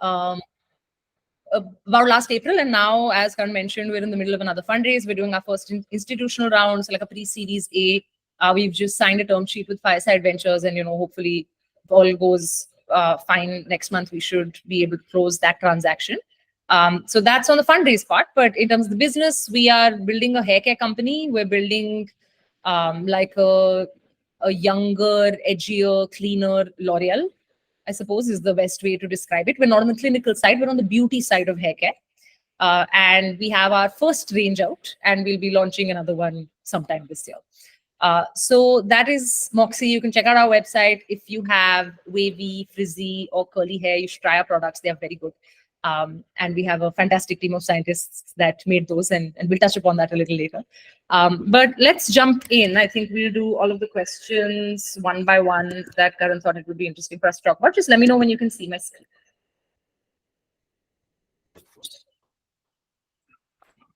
um, about last April. And now, as Karan mentioned, we're in the middle of another fundraise. We're doing our first institutional rounds, like a pre-series A. We've just signed a term sheet with Fireside Ventures, and hopefully, if all goes fine next month, we should be able to close that transaction. So that's on the fundraise part. But in terms of the business, we are building a hair care company. We're building like a younger, edgier, cleaner L'Oreal, I suppose, is the best way to describe it. We're not on the clinical side, we're on the beauty side of hair care. And we have our first range out, and we'll be launching another one sometime this year. So that is Moxie. You can check out our website. If you have wavy, frizzy, or curly hair, you should try our products. They are very good. And we have a fantastic team of scientists that made those, and we'll touch upon that a little later. But let's jump in. I think we'll do all of the questions one by one that Karan thought it would be interesting for us to talk about. Just let me know when you can see my screen.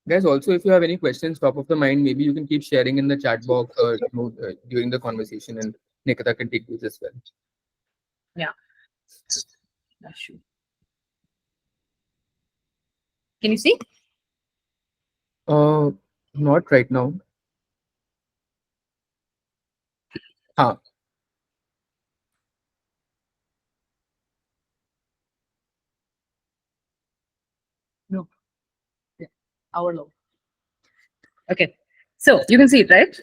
Guys, also, if you have any questions top of the mind, maybe you can keep sharing in the chat box or during the conversation, and Nikita can take these as well. Yeah. That's true. Can you see? Not right now. Huh. No. Yeah. Hour low. Okay. So you can see it, right?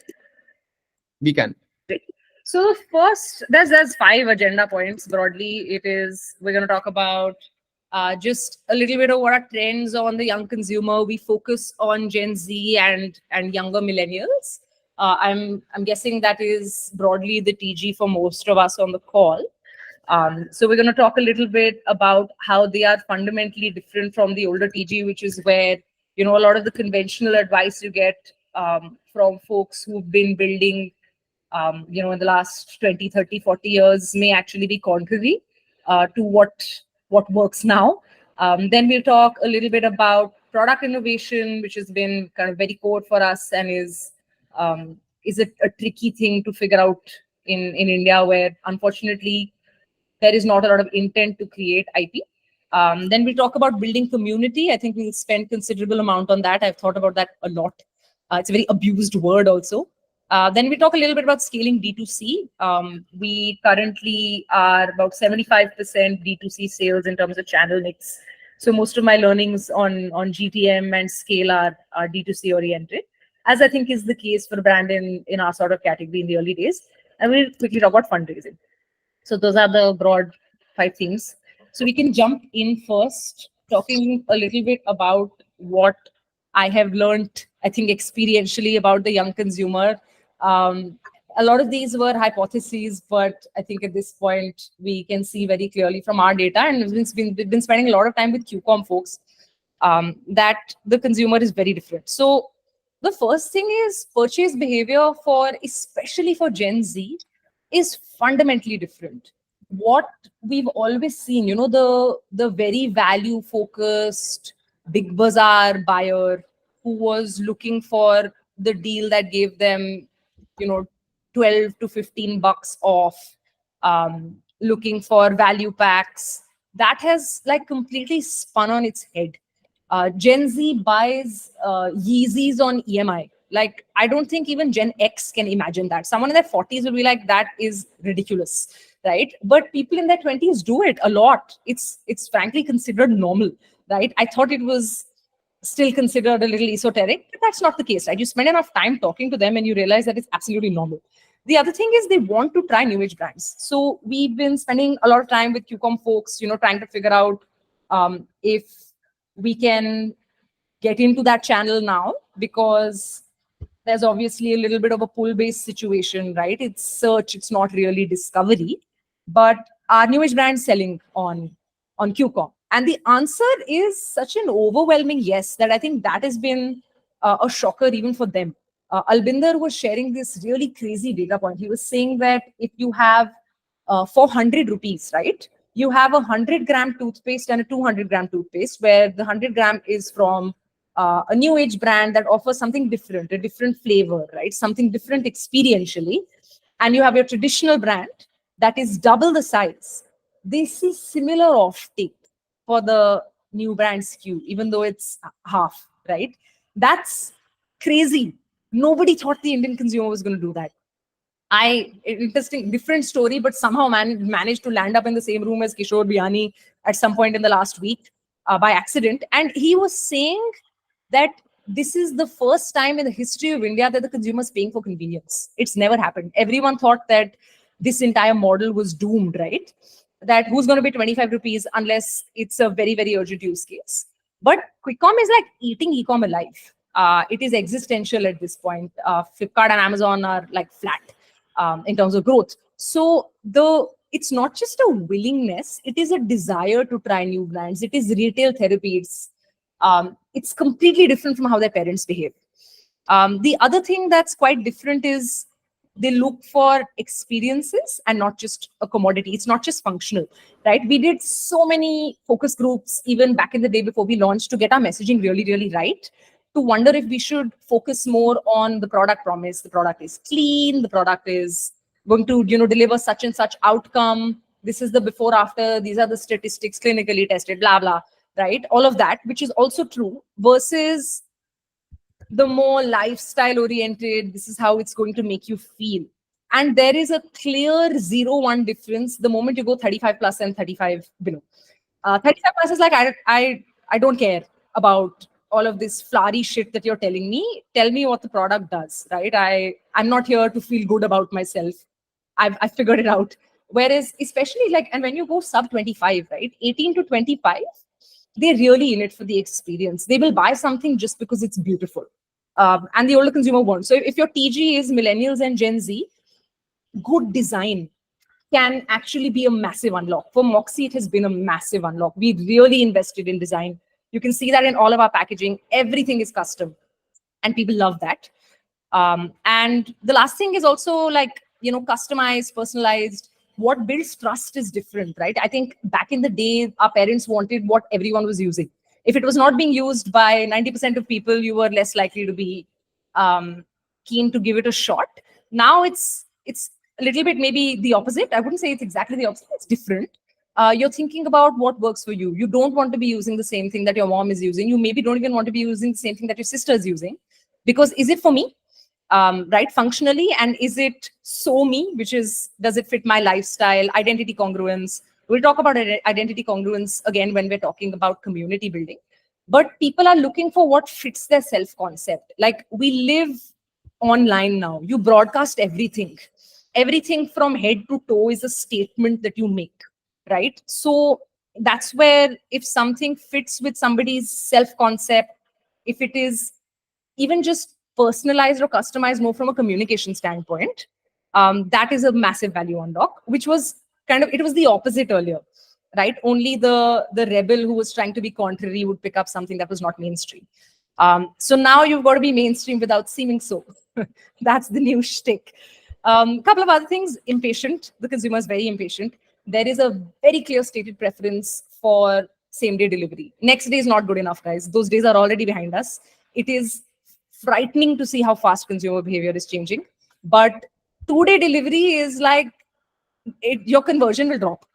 We can. Great. So first, there's 5 agenda points broadly. It is, we're going to talk about just a little bit of what are trends on the young consumer. We focus on Gen Z and younger millennials. I'm guessing that is broadly the TG for most of us on the call. So we're going to talk a little bit about how they are fundamentally different from the older TG, which is where a lot of the conventional advice you get from folks who've been building in the last 20, 30, 40 years may actually be contrary to what works now. Then we'll talk a little bit about product innovation, which has been kind of very core for us and is a tricky thing to figure out in India, where unfortunately there is not a lot of intent to create IP. Then we'll talk about building community. I think we'll spend considerable amount on that. I've thought about that a lot. It's a very abused word also. Then we talk a little bit about scaling D2C. We currently are about 75% D2C sales in terms of channel mix. So most of my learnings on GTM and scale are D2C oriented, as I think is the case for a brand in our sort of category in the early days. And we'll quickly talk about fundraising. So those are the broad 5 things. So we can jump in first, talking a little bit about what I have learned, I think, experientially about the young consumer. A lot of these were hypotheses, but I think at this point we can see very clearly from our data, and we've been spending a lot of time with QCOM folks, that the consumer is very different. So the first thing is purchase behavior especially for Gen Z, is fundamentally different. What we've always seen, the very value focused big bazaar buyer who was looking for the deal that gave them 12 to 15 bucks off, looking for value packs, that has like completely spun on its head. Gen Z buys Yeezys on EMI. Like, I don't think even Gen X can imagine that. Someone in their 40s will be like, that is ridiculous, right? But people in their 20s do it a lot. It's frankly considered normal, right? I thought it was still considered a little esoteric, but that's not the case, right? You spend enough time talking to them and you realize that it's absolutely normal. The other thing is they want to try new age brands. So we've been spending a lot of time with QCOM folks, trying to figure out if we can get into that channel now, because there's obviously a little bit of a pull-based situation, right? It's search, it's not really discovery. But are new age brands selling on QCOM? And the answer is such an overwhelming yes, that I think that has been a shocker even for them. Albinder was sharing this really crazy data point. He was saying that if you have 400 rupees, right? You have a 100-gram toothpaste and a 200-gram toothpaste, where the 100-gram is from a new age brand that offers something different, a different flavor, right? Something different experientially. And you have your traditional brand that is double the size. They see similar offtake. for the new brand SKU, even though it's half, right? That's crazy. Nobody thought the Indian consumer was going to do that. Interesting, different story, but somehow managed to land up in the same room as Kishore Biani at some point in the last week by accident. And he was saying that this is the first time in the history of India that the consumer is paying for convenience. It's never happened. Everyone thought that this entire model was doomed, right? That who's going to be 25 rupees unless it's a very, very urgent use case. But quick com is like eating e-com alive. It is existential at this point. Flipkart and Amazon are like flat in terms of growth. So it's not just a willingness; it is a desire to try new brands. It is retail therapy. It's completely different from how their parents behave. The other thing that's quite different is they look for experiences and not just a commodity. It's not just functional, right? We did so many focus groups even back in the day before we launched to get our messaging really, really right, to wonder if we should focus more on the product promise. The product is clean, the product is going to, deliver such and such outcome. This is the before after, these are the statistics clinically tested, blah, blah, right? All of that, which is also true, versus the more lifestyle oriented, this is how it's going to make you feel. And there is a clear 0-1 difference the moment you go 35 plus and 35 below. 35 plus is like, I don't care about all of this flowery shit that you're telling me. Tell me what the product does, right? I'm not here to feel good about myself. I figured it out. Whereas, especially like, and when you go sub 25, right? 18 to 25, they're really in it for the experience. They will buy something just because it's beautiful. And the older consumer won't. So if your TG is millennials and Gen Z, good design can actually be a massive unlock. For Moxie, it has been a massive unlock. We really invested in design. You can see that in all of our packaging. Everything is custom, and people love that. And the last thing is also like, customized, personalized. What builds trust is different, right? I think back in the day, our parents wanted what everyone was using. If it was not being used by 90% of people, you were less likely to be keen to give it a shot. Now it's a little bit maybe the opposite. I wouldn't say it's exactly the opposite. It's different. You're thinking about what works for you. You don't want to be using the same thing that your mom is using. You maybe don't even want to be using the same thing that your sister is using, because is it for me? Right, functionally, and is it so me, which is, does it fit my lifestyle? Identity congruence. We'll talk about identity congruence again when we're talking about community building. But people are looking for what fits their self-concept. Like, we live online now. You broadcast everything. Everything from head to toe is a statement that you make, right? So that's where, if something fits with somebody's self-concept, if it is even just personalized or customized more from a communication standpoint, that is a massive value unlock, which was it was the opposite earlier, right? Only the rebel who was trying to be contrary would pick up something that was not mainstream. So now you've got to be mainstream without seeming so. That's the new shtick. Couple of other things. Impatient. The consumer is very impatient. There is a very clear stated preference for same-day delivery. Next day is not good enough, guys. Those days are already behind us. It is frightening to see how fast consumer behavior is changing. But 2-day delivery is like, your conversion will drop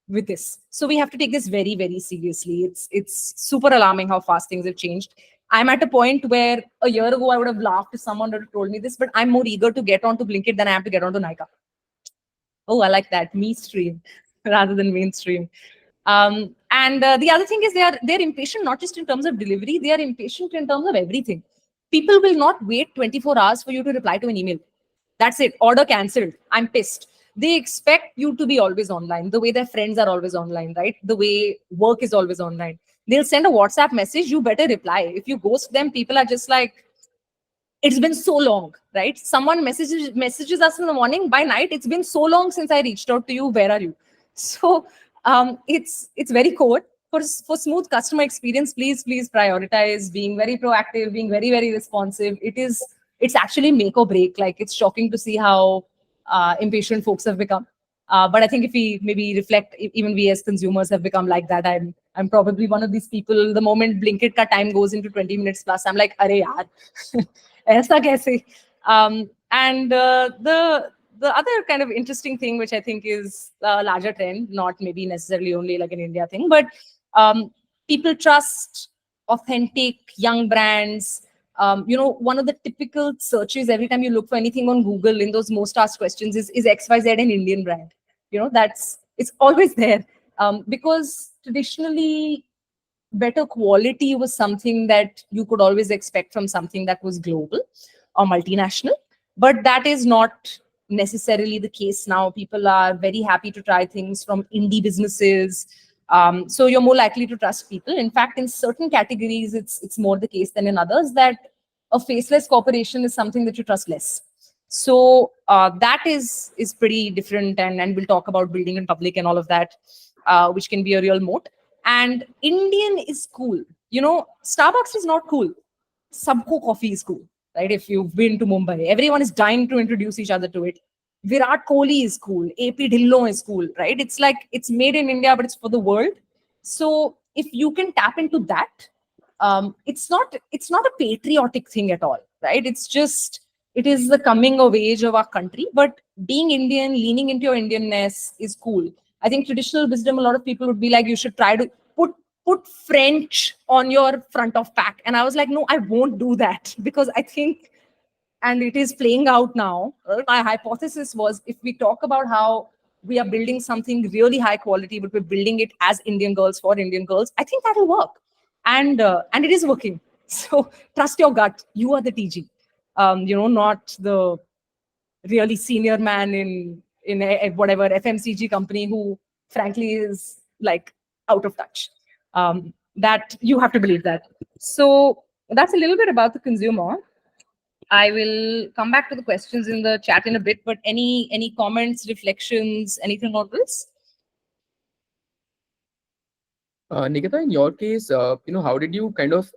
with this. So we have to take this very, very seriously. It's super alarming how fast things have changed. I'm at a point where a year ago I would have laughed if someone had told me this, but I'm more eager to get onto Blinkit than I am to get onto Nykaa. Oh, I like that. Me stream rather than mainstream. And the other thing is they're impatient, not just in terms of delivery, they are impatient in terms of everything. People will not wait 24 hours for you to reply to an email. That's it. Order cancelled. I'm pissed. They expect you to be always online, the way their friends are always online, right? The way work is always online. They'll send a WhatsApp message, you better reply. If you ghost them, people are just like, it's been so long, right? Someone messages us in the morning, by night, it's been so long since I reached out to you. Where are you? So it's very core. For smooth customer experience, please prioritize being very proactive, being very, very responsive. It's actually make or break. Like, it's shocking to see how impatient folks have become. But I think if we maybe reflect, even we as consumers have become like that. I'm probably one of these people. The moment Blinkit ka time goes into 20 minutes plus, I'm like, "Arey yaar, aisa kaise?" And the other kind of interesting thing, which I think is a larger trend, not maybe necessarily only like an India thing, but People trust authentic young brands. One of the typical searches every time you look for anything on Google in those most asked questions is XYZ an Indian brand? It's always there. Because traditionally better quality was something that you could always expect from something that was global or multinational. But that is not necessarily the case now. People are very happy to try things from indie businesses. So you're more likely to trust people. In fact, in certain categories, it's more the case than in others that a faceless corporation is something that you trust less. So that is pretty different, and we'll talk about building in public and all of that, which can be a real moat. And Indian is cool. Starbucks is not cool. Subco coffee is cool, right? If you've been to Mumbai, everyone is dying to introduce each other to it. Virat Kohli is cool. AP Dhillon is cool, right? It's like it's made in India, but it's for the world. So if you can tap into that, it's not a patriotic thing at all, right? It is the coming of age of our country. But being Indian, leaning into your Indianness is cool. I think traditional wisdom, a lot of people would be like, you should try to put French on your front of pack. And I was like, no, I won't do that because I think, and it is playing out now. My hypothesis was if we talk about how we are building something really high quality, but we're building it as Indian girls for Indian girls, I think that'll work. And it is working. So trust your gut. You are the TG, not the really senior man in whatever FMCG company who frankly is like out of touch. That you have to believe that. So that's a little bit about the consumer. I will come back to the questions in the chat in a bit, but any comments, reflections, anything on this? Nikita, in your case, how did you kind of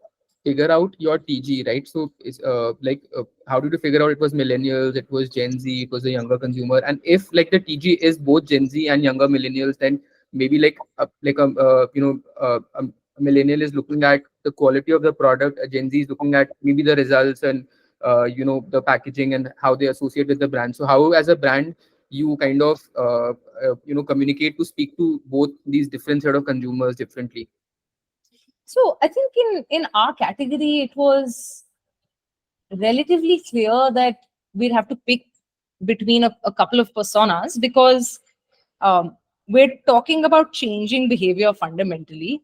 figure out your TG, right? So, how did you figure out it was millennials, it was Gen Z, it was a younger consumer, and if like the TG is both Gen Z and younger millennials, then maybe a millennial is looking at the quality of the product, a Gen Z is looking at maybe the results and the packaging and how they associate with the brand. So, how as a brand you kind of communicate to speak to both these different set of consumers differently? So I think in our category, it was relatively clear that we'd have to pick between a couple of personas because we're talking about changing behavior fundamentally,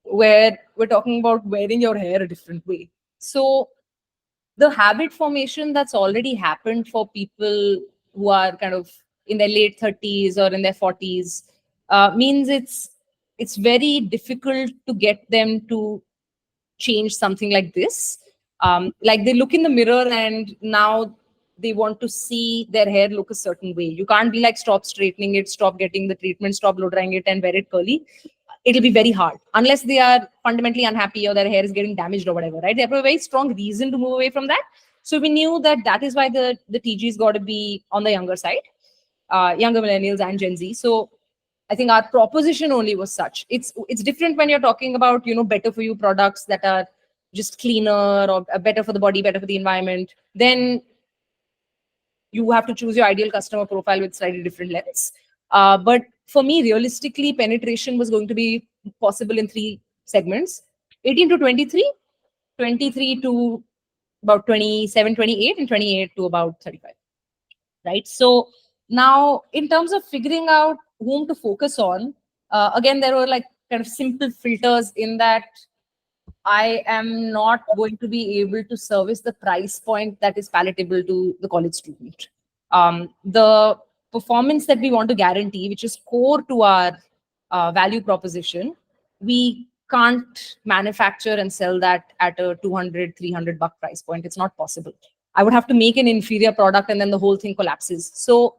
where we're talking about wearing your hair a different way. So the habit formation that's already happened for people who are kind of in their late 30s or in their 40s means it's very difficult to get them to change something like this. Like they look in the mirror and now they want to see their hair look a certain way. You can't be like, stop straightening it, stop getting the treatment, stop blow drying it, and wear it curly. It'll be very hard unless they are fundamentally unhappy or their hair is getting damaged or whatever, right? They have a very strong reason to move away from that. So we knew that is why the TG's got to be on the younger side, younger millennials and Gen Z. So I think our proposition only was such. It's different when you're talking about better for you products that are just cleaner or better for the body, better for the environment. Then you have to choose your ideal customer profile with slightly different lens. But for me, realistically, penetration was going to be possible in three segments: 18 to 23, 23 to about 27, 28, and 28 to about 35. Right. So now, in terms of figuring out whom to focus on, again, there were like kind of simple filters in that I am not going to be able to service the price point that is palatable to the college student. The performance that we want to guarantee, which is core to our value proposition, we can't manufacture and sell that at a 200, $300 price point. It's not possible. I would have to make an inferior product and then the whole thing collapses. So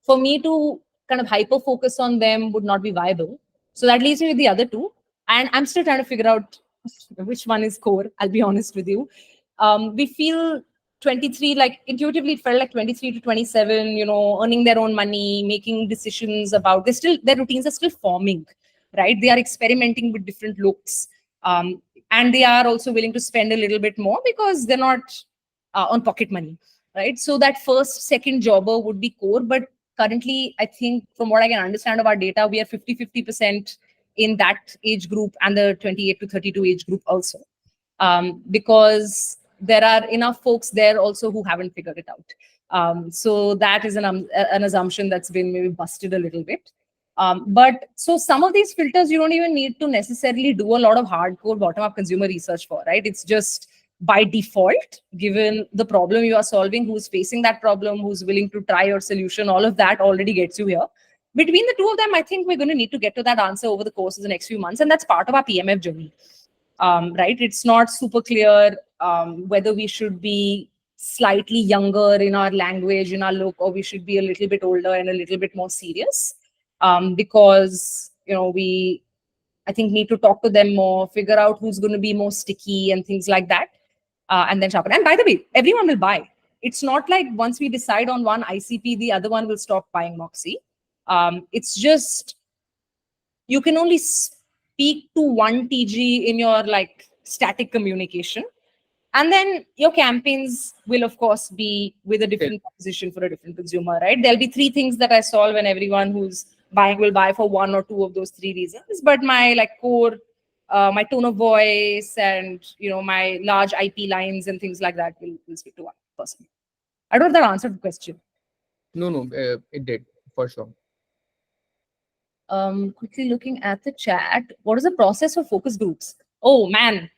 for me to kind of hyper focus on them would not be viable. So that leaves me with the other two. And I'm still trying to figure out which one is core. I'll be honest with you. We feel 23, like intuitively it felt like 23 to 27, earning their own money, making decisions about, their routines are still forming, right? They are experimenting with different looks. And they are also willing to spend a little bit more because they're not on pocket money, right? So that first, second jobber would be core. But currently, I think from what I can understand of our data, we are 50-50% in that age group and the 28 to 32 age group also, because there are enough folks there also who haven't figured it out. So that is an assumption that's been maybe busted a little bit. But so some of these filters you don't even need to necessarily do a lot of hardcore bottom-up consumer research for, right? It's just by default, given the problem you are solving, who's facing that problem, who's willing to try your solution, all of that already gets you here. Between the two of them, I think we're going to need to get to that answer over the course of the next few months, and that's part of our PMF journey. Right? It's not super clear whether we should be slightly younger in our language, in our look, or we should be a little bit older and a little bit more serious, because we, I think, need to talk to them more, figure out who's going to be more sticky and things like that, and then sharpen. And by the way, everyone will buy. It's not like once we decide on one ICP, the other one will stop buying Moxie. It's just you can only speak to one TG in your like static communication. And then your campaigns will, of course, be with a different proposition for a different consumer, right? There'll be three things that I solve, and everyone who's buying will buy for one or two of those three reasons. But my like core, my tone of voice, and my large IP lines and things like that will speak to one person. I don't know if that answered the question. No, it did for sure. Quickly looking at the chat, what is the process for focus groups? Oh man,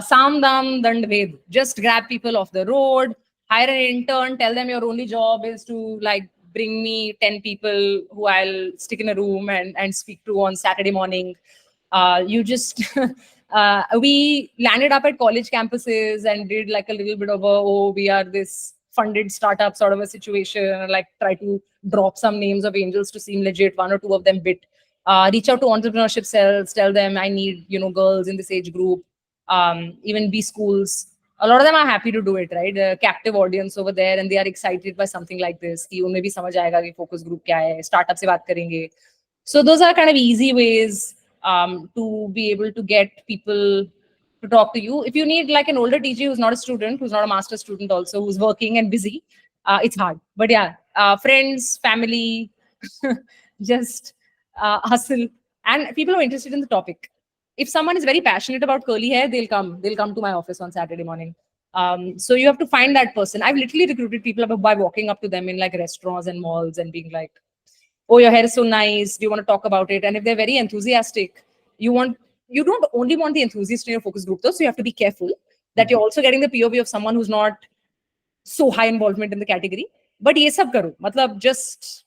Sam Dam Dand Ved. Just grab people off the road, hire an intern, tell them your only job is to like bring me 10 people who I'll stick in a room and speak to on Saturday morning. You just we landed up at college campuses and did like a little bit of we are this funded startup sort of a situation, like try to drop some names of angels to seem legit, one or two of them bit. Reach out to entrepreneurship cells, tell them I need girls in this age group, even B schools. A lot of them are happy to do it, right? The captive audience over there, and they are excited by something like this. कि उन्हें भी समझ आएगा कि focus group क्या है, startup से बात करेंगे. So those are kind of easy ways to be able to get people to talk to you. If you need like an older TG who's not a student, who's not a master's student also, who's working and busy, it's hard. But yeah, friends, family, just hustle, and people who are interested in the topic. If someone is very passionate about curly hair, they'll come to my office on Saturday morning. So you have to find that person. I've literally recruited people by walking up to them in like restaurants and malls and being like, oh, your hair is so nice, do you want to talk about it? And if they're very enthusiastic, you don't only want the enthusiast in your focus group though, so you have to be careful that you're also getting the POV of someone who's not so high involvement in the category. But ye sab karo, matlab just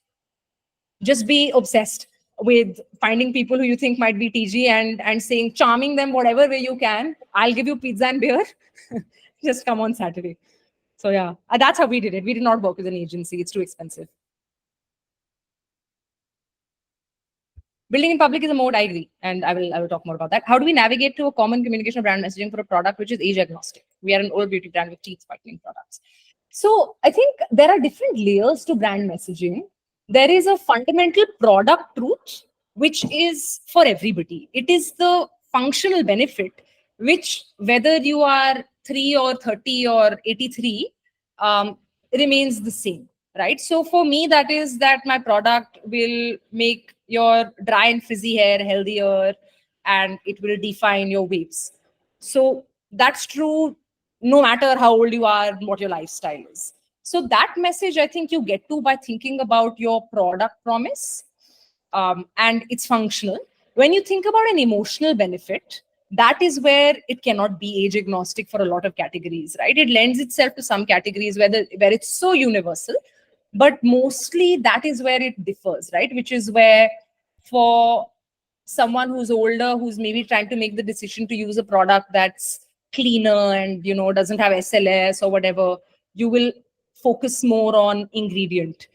be obsessed with finding people who you think might be TG and saying, charming them whatever way you can. I'll give you pizza and beer. Just come on Saturday. So yeah, that's how we did it. We did not work with an agency. It's too expensive. Building in public is a mode, I agree. And I will talk more about that. How do we navigate to a common communication of brand messaging for a product which is age agnostic? We are an old beauty brand with teeth whitening products. So I think there are different layers to brand messaging. There is a fundamental product truth, which is for everybody. It is the functional benefit, which whether you are 3 or 30 or 83, remains the same, right? So for me, that is that my product will make your dry and frizzy hair healthier, and it will define your waves. So that's true no matter how old you are, what your lifestyle is. So that message, I think you get to by thinking about your product promise, and it's functional. When you think about an emotional benefit, that is where it cannot be age agnostic for a lot of categories, right? It lends itself to some categories where it's so universal, but mostly that is where it differs, right? Which is where for someone who's older, who's maybe trying to make the decision to use a product that's cleaner and doesn't have SLS or whatever, you will focus more on ingredient.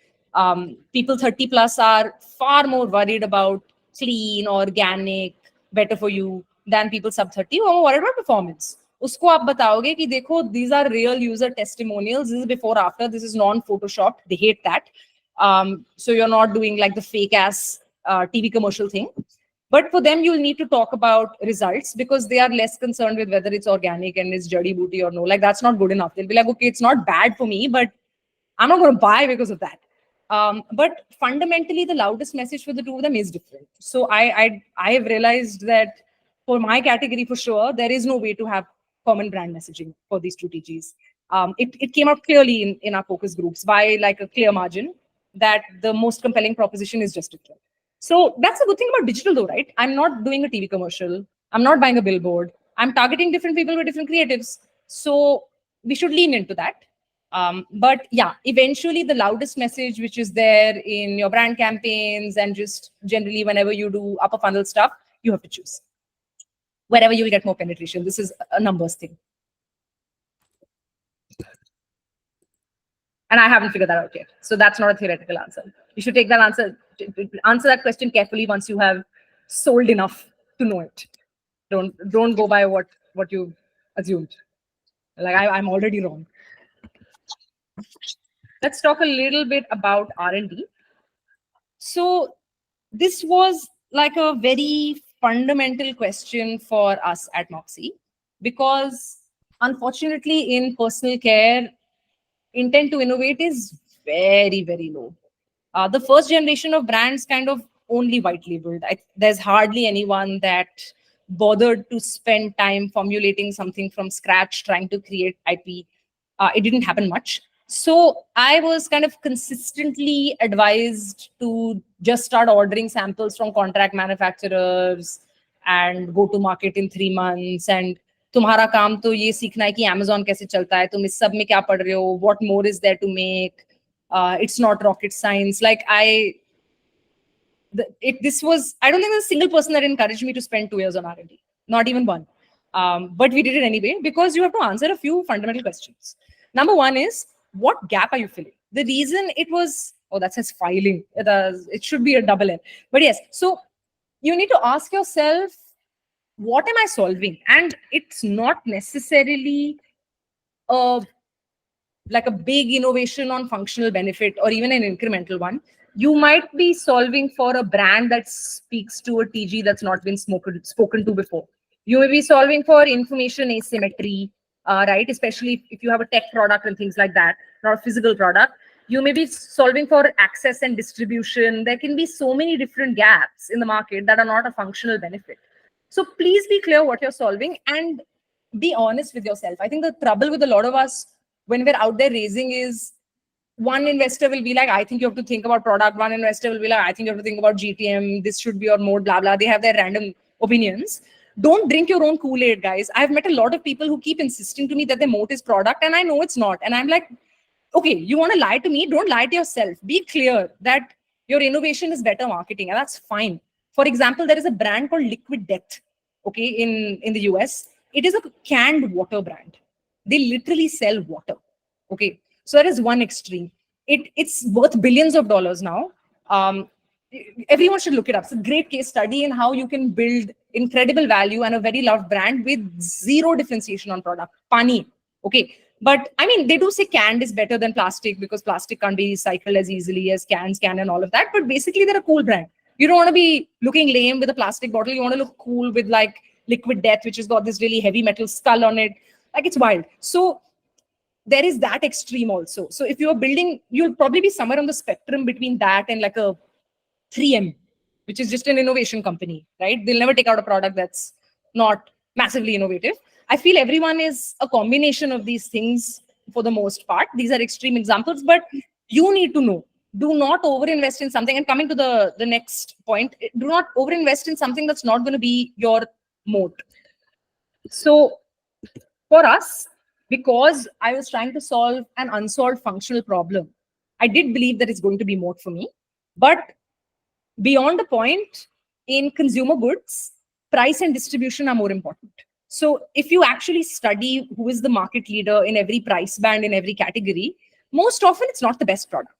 People 30 plus are far more worried about clean, organic, better for you than people sub 30 who are worried about performance. उसको आप बताओगे कि देखो, these are real user testimonials, this is before after, this is non-photoshopped, they hate that. So you're not doing like the fake ass TV commercial thing. But for them, you'll need to talk about results because they are less concerned with whether it's organic and it's Jadi Booty or no. Like, that's not good enough. They'll be like, okay, it's not bad for me, but I'm not going to buy because of that. But fundamentally, the loudest message for the two of them is different. So I have realized that for my category, for sure, there is no way to have common brand messaging for these two TGs. It came out clearly in our focus groups by like a clear margin that the most compelling proposition is just different. So that's a good thing about digital, though, right? I'm not doing a TV commercial. I'm not buying a billboard. I'm targeting different people with different creatives. So we should lean into that. But yeah, eventually the loudest message, which is there in your brand campaigns and just generally whenever you do upper funnel stuff, you have to choose wherever you will get more penetration. This is a numbers thing. And I haven't figured that out yet. So that's not a theoretical answer. You should take that answer that question carefully once you have sold enough to know it. Don't go by what you assumed. Like I'm already wrong. Let's talk a little bit about R&D. So this was like a very fundamental question for us at Moxie because unfortunately in personal care, intent to innovate is very, very low. The first generation of brands kind of only white labeled. There's hardly anyone that bothered to spend time formulating something from scratch, trying to create IP. It didn't happen much. So I was kind of consistently advised to just start ordering samples from contract manufacturers and go to market in 3 months. And तुम्हारा काम तो ये सीखना है कि Amazon कैसे चलता है, तुम इस सब में क्या पढ़ रहे हो, what more is there to make, it's not rocket science. Like this was, I don't think there's a single person that encouraged me to spend 2 years on R&D, not even one. But we did it anyway because you have to answer a few fundamental questions. Number one is, what gap are you filling? The reason it was, oh, that says filing. It should be a double L. But yes, so you need to ask yourself, what am I solving? And it's not necessarily like a big innovation on functional benefit or even an incremental one. You might be solving for a brand that speaks to a TG that's not been spoken to before. You may be solving for information asymmetry, right? Especially if you have a tech product and things like that, not a physical product. You may be solving for access and distribution. There can be so many different gaps in the market that are not a functional benefit. So please be clear what you're solving and be honest with yourself. I think the trouble with a lot of us when we're out there raising is, one investor will be like, I think you have to think about product. One investor will be like, I think you have to think about GTM. This should be your mode, blah, blah. They have their random opinions. Don't drink your own Kool-Aid, guys. I've met a lot of people who keep insisting to me that their moat is product, and I know it's not. And I'm like, okay, you want to lie to me? Don't lie to yourself. Be clear that your innovation is better marketing, and that's fine. For example, there is a brand called Liquid Death, okay, in the US. It is a canned water brand. They literally sell water, okay? So that is one extreme. It's worth billions of dollars now. Everyone should look it up. It's a great case study in how you can build incredible value and a very loved brand with zero differentiation on product. Pani, okay? But I mean, they do say canned is better than plastic because plastic can't be recycled as easily as cans can and all of that. But basically, they're a cool brand. You don't want to be looking lame with a plastic bottle. You want to look cool with like Liquid Death, which has got this really heavy metal skull on it. Like, it's wild. So there is that extreme also. So if you're building, you'll probably be somewhere on the spectrum between that and like a 3M, which is just an innovation company, right? They'll never take out a product that's not massively innovative. I feel everyone is a combination of these things for the most part. These are extreme examples, but you need to know. Do not overinvest in something. And coming to the next point, do not overinvest in something that's not going to be your moat. So for us, because I was trying to solve an unsolved functional problem, I did believe that it's going to be moat for me. But beyond the point, in consumer goods, price and distribution are more important. So if you actually study who is the market leader in every price band, in every category, most often it's not the best product.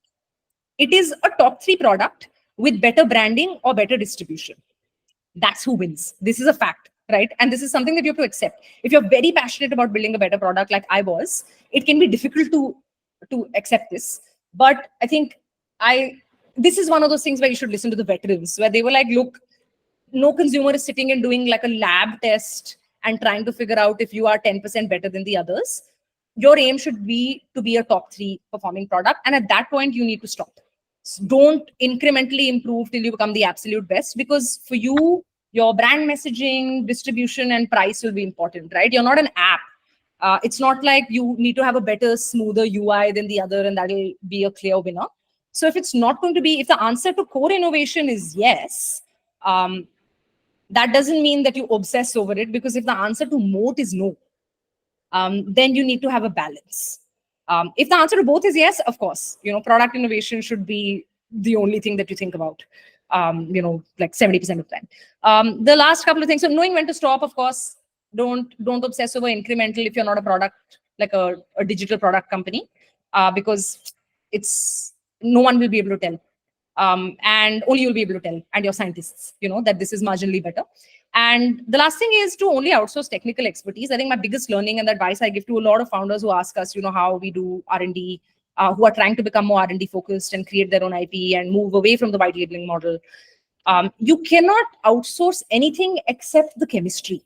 It is a top 3 product with better branding or better distribution. That's who wins. This is a fact, right? And this is something that you have to accept. If you're very passionate about building a better product like I was, it can be difficult to accept this. But I think this is one of those things where you should listen to the veterans, where they were like, look, no consumer is sitting and doing like a lab test and trying to figure out if you are 10% better than the others. Your aim should be to be a top 3 performing product. And at that point, you need to stop. Don't incrementally improve till you become the absolute best, because for you, your brand messaging, distribution, and price will be important, right? You're not an app. It's not like you need to have a better, smoother UI than the other, and that'll be a clear winner. So if it's not going to be, if the answer to core innovation is yes, that doesn't mean that you obsess over it, because if the answer to moat is no, then you need to have a balance. If the answer to both is yes, of course, product innovation should be the only thing that you think about, like 70% of the time. The last couple of things, so knowing when to stop, of course, don't obsess over incremental if you're not a product, like a digital product company, because it's no one will be able to tell. And only you'll be able to tell, and your scientists, that this is marginally better. And the last thing is to only outsource technical expertise. I think my biggest learning and the advice I give to a lot of founders who ask us, how we do R&D, who are trying to become more R&D focused and create their own IP and move away from the white labeling model. You cannot outsource anything except the chemistry.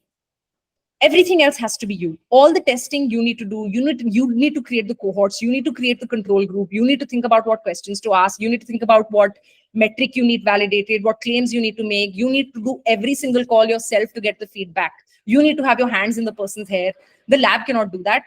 Everything else has to be you. All the testing you need to do, you need to create the cohorts, you need to create the control group, you need to think about what questions to ask, you need to think about what metric you need validated, what claims you need to make, you need to do every single call yourself to get the feedback. You need to have your hands in the person's hair. The lab cannot do that.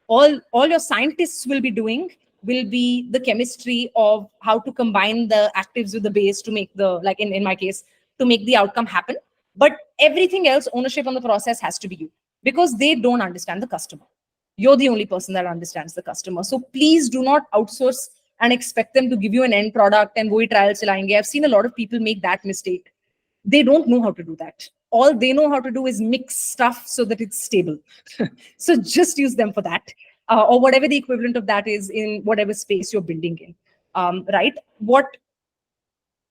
All your scientists will be doing will be the chemistry of how to combine the actives with the base to make the, like in my case, to make the outcome happen. But everything else, ownership on the process has to be you, because they don't understand the customer. You're the only person that understands the customer. So please do not outsource and expect them to give you an end product and wo hi trial chalayenge. I've seen a lot of people make that mistake. They don't know how to do that. All they know how to do is mix stuff so that it's stable. So just use them for that, or whatever the equivalent of that is in whatever space you're building in. Right? What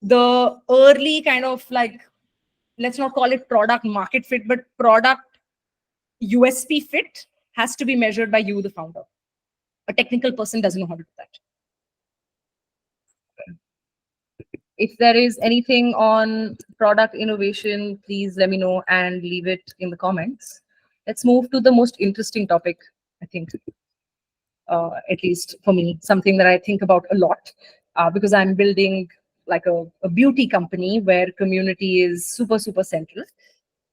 the early kind of like, let's not call it product market fit, but product USP fit has to be measured by you, the founder. A technical person doesn't know how to do that. If there is anything on product innovation, please let me know and leave it in the comments. Let's move to the most interesting topic, I think, at least for me, something that I think about a lot, because I'm building like a beauty company where community is super, super central.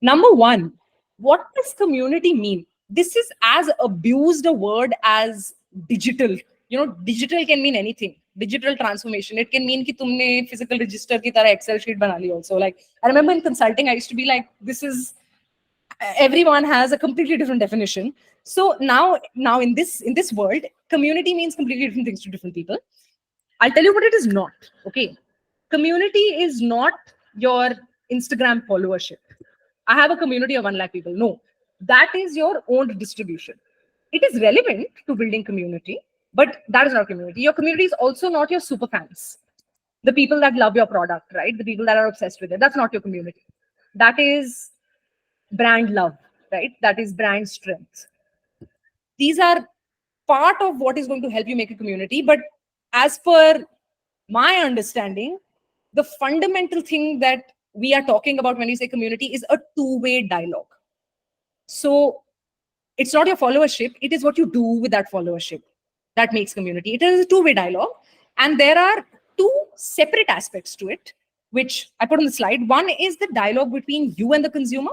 Number one, what does community mean? This is as abused a word as digital. Digital can mean anything. Digital transformation. It can mean कि तुमने physical register की तरह Excel sheet बना ली also. Like I remember in consulting, I used to be like, this is, everyone has a completely different definition. So now in this world, community means completely different things to different people. I'll tell you what it is not. Okay. Community is not your Instagram followership. I have a community of 1 lakh people. No, that is your own distribution. It is relevant to building community, but that is not community. Your community is also not your super fans. The people that love your product, right? The people that are obsessed with it. That's not your community. That is brand love, right? That is brand strength. These are part of what is going to help you make a community. But as per my understanding, the fundamental thing that we are talking about when we say community is a two-way dialogue. So it's not your followership, it is what you do with that followership that makes community. It is a two-way dialogue. And there are two separate aspects to it, which I put on the slide. One is the dialogue between you and the consumer,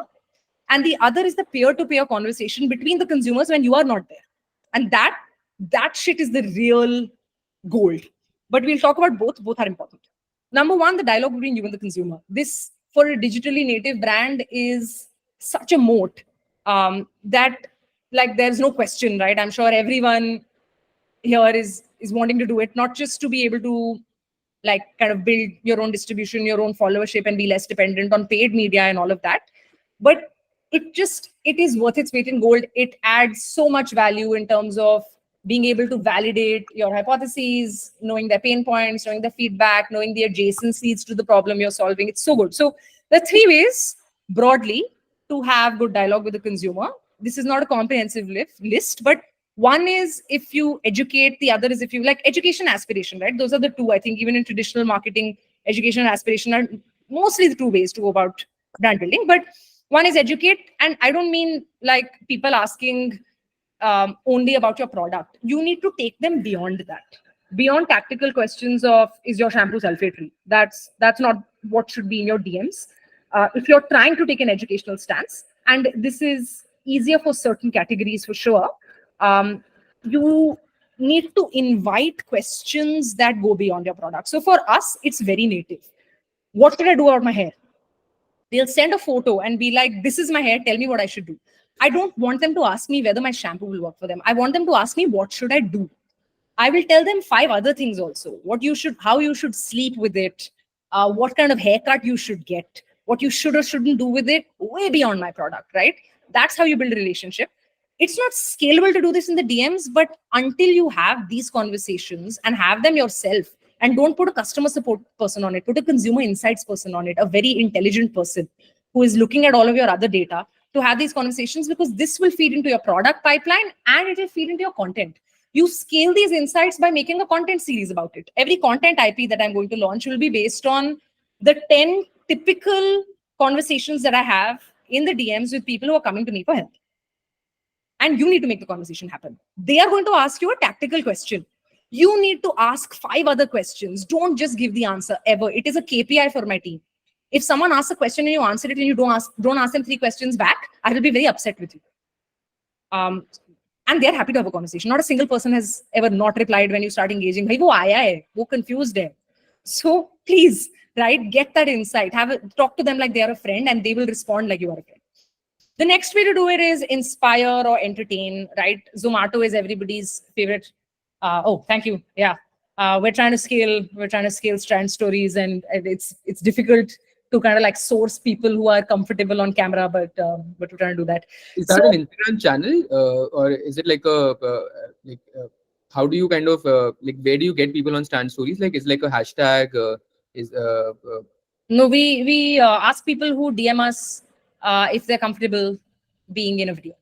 and the other is the peer-to-peer conversation between the consumers when you are not there. And that shit is the real gold. But we'll talk about both. Both are important. Number one, the dialogue between you and the consumer. This, for a digitally native brand, is such a moat that, like, there's no question, right? I'm sure everyone here is wanting to do it, not just to be able to like kind of build your own distribution, your own followership, and be less dependent on paid media and all of that, but it is worth its weight in gold. It adds so much value in terms of being able to validate your hypotheses, knowing their pain points, knowing the feedback, knowing the adjacencies to the problem you're solving. It's so good. So there are 3 ways broadly to have good dialogue with the consumer. This is not a comprehensive list, but one is if you educate, the other is if you like education, aspiration, right? Those are the two. I think even in traditional marketing, education and aspiration are mostly the 2 ways to go about brand building. But one is educate, and I don't mean like people asking only about your product. You need to take them beyond that. beyond tactical questions of is your shampoo sulfate free. That's not what should be in your DMs. If you're trying to take an educational stance, and this is easier for certain categories for sure, you need to invite questions that go beyond your product. So for us, it's very native. What should I do about my hair? They'll send a photo and be like, this is my hair, tell me what I should do. I don't want them to ask me whether my shampoo will work for them. I want them to ask me, what should I do? I will tell them 5 other things also. What you should, how you should sleep with it, what kind of haircut you should get, what you should or shouldn't do with it, way beyond my product, right? That's how you build a relationship. It's not scalable to do this in the DMs, but until you have these conversations and have them yourself, and don't put a customer support person on it, put a consumer insights person on it, a very intelligent person who is looking at all of your other data to have these conversations, because this will feed into your product pipeline and it will feed into your content. You scale these insights by making a content series about it. Every content IP that I'm going to launch will be based on the 10 typical conversations that I have in the DMs with people who are coming to me for help. And you need to make the conversation happen. They are going to ask you a tactical question. You need to ask 5 other questions. Don't just give the answer ever. It is a KPI for my team. If someone asks a question and you answer it and you don't ask them 3 questions back, I will be very upset with you. And they're happy to have a conversation. Not a single person has ever not replied when you start engaging. Bhai, wo aaya hai, wo confused hai. So please, right, get that insight. Talk to them like they are a friend, and they will respond like you are a friend. The next way to do it is inspire or entertain, right? Zomato is everybody's favorite. Oh, thank you. Yeah. We're trying to scale strand stories, and it's difficult to kind of like source people who are comfortable on camera, but we're trying to do that. Is that an Instagram channel, or is it like how do you kind of like, where do you get people on stand stories? Like, is like a hashtag? No, we ask people who DM us if they're comfortable being in a video.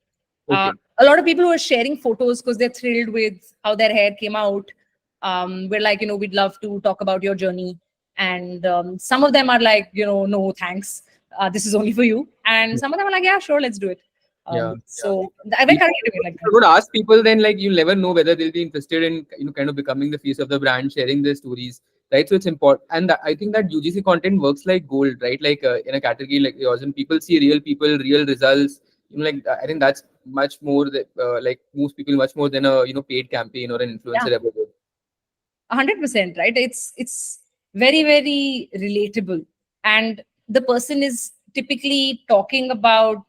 Okay. A lot of people who are sharing photos because they're thrilled with how their hair came out. We're like, we'd love to talk about your journey. And some of them are like, no, thanks. This is only for you. And some of them are like, yeah, sure, let's do it. So we're currently doing it like that. I would ask people, then like you'll never know whether they'll be interested in kind of becoming the face of the brand, sharing their stories, right? So it's important, and I think that UGC content works like gold, right? Like in a category like yours, and people see real people, real results. Like I think that's much more that like moves people much more than a paid campaign or an influencer ever would. 100%, right? It's very, very relatable, and the person is typically talking about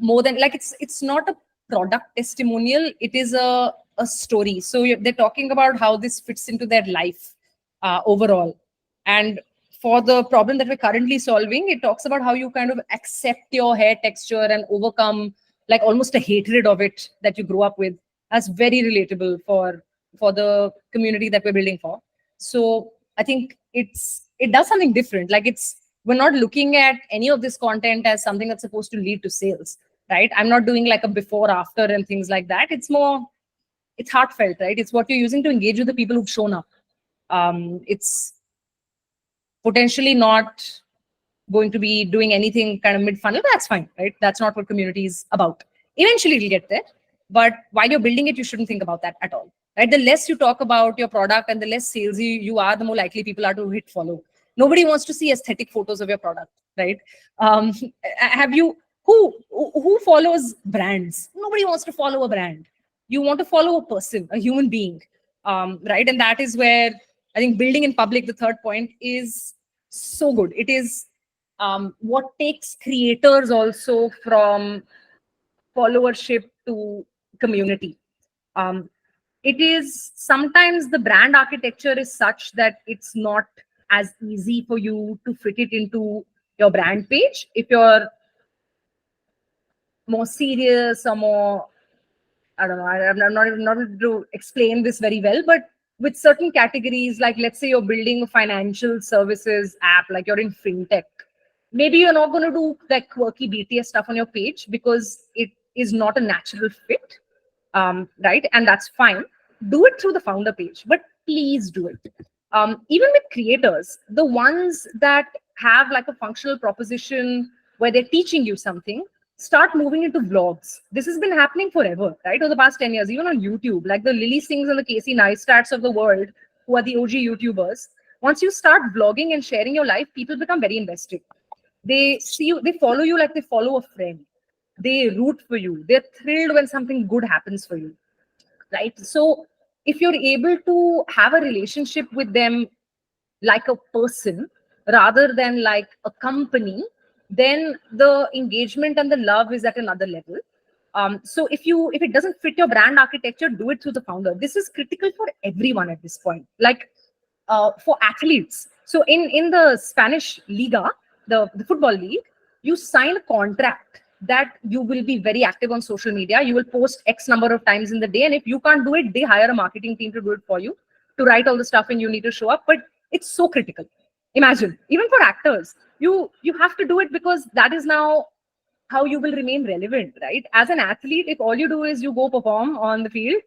more than like it's not a product testimonial, it is a story. So they're talking about how this fits into their life overall. And for the problem that we're currently solving, it talks about how you kind of accept your hair texture and overcome like almost a hatred of it that you grew up with. That's very relatable for the community that we're building for. So I think it does something different. Like we're not looking at any of this content as something that's supposed to lead to sales, right? I'm not doing like a before, after and things like that. It's heartfelt, right? It's what you're using to engage with the people who've shown up. It's potentially not going to be doing anything kind of mid-funnel, but that's fine, right? That's not what community is about. Eventually it'll get there. But while you're building it, you shouldn't think about that at all, right? The less you talk about your product and the less salesy you are, the more likely people are to hit follow. Nobody wants to see aesthetic photos of your product, right? Who follows brands? Nobody wants to follow a brand. You want to follow a person, a human being, right? And that is where I think building in public, the third point, is so good. It is what takes creators also from followership to community. It is sometimes the brand architecture is such that it's not as easy for you to fit it into your brand page. If you're more serious or more, I don't know, I'm not even able to explain this very well, but with certain categories, like let's say you're building a financial services app, like you're in fintech, maybe you're not going to do that quirky BTS stuff on your page because it is not a natural fit, right? And that's fine. Do it through the founder page, but please do it. Even with creators, the ones that have like a functional proposition where they're teaching you something, start moving into vlogs. This has been happening forever, right? Over the past 10 years, even on YouTube, like the Lily Singhs and the Casey Neistats of the world, who are the OG YouTubers. Once you start vlogging and sharing your life, people become very invested. They see you, they follow you like they follow a friend. They root for you. They're thrilled when something good happens for you, right? So if you're able to have a relationship with them like a person rather than like a company, then the engagement and the love is at another level. So if it doesn't fit your brand architecture, do it through the founder. This is critical for everyone at this point. Like for athletes. So in the Spanish Liga, the football league, you sign a contract that you will be very active on social media. You will post X number of times in the day, and if you can't do it, they hire a marketing team to do it for you, to write all the stuff, and you need to show up. But it's so critical. Imagine, even for actors, you have to do it because that is now how you will remain relevant, right? As an athlete, if all you do is you go perform on the field,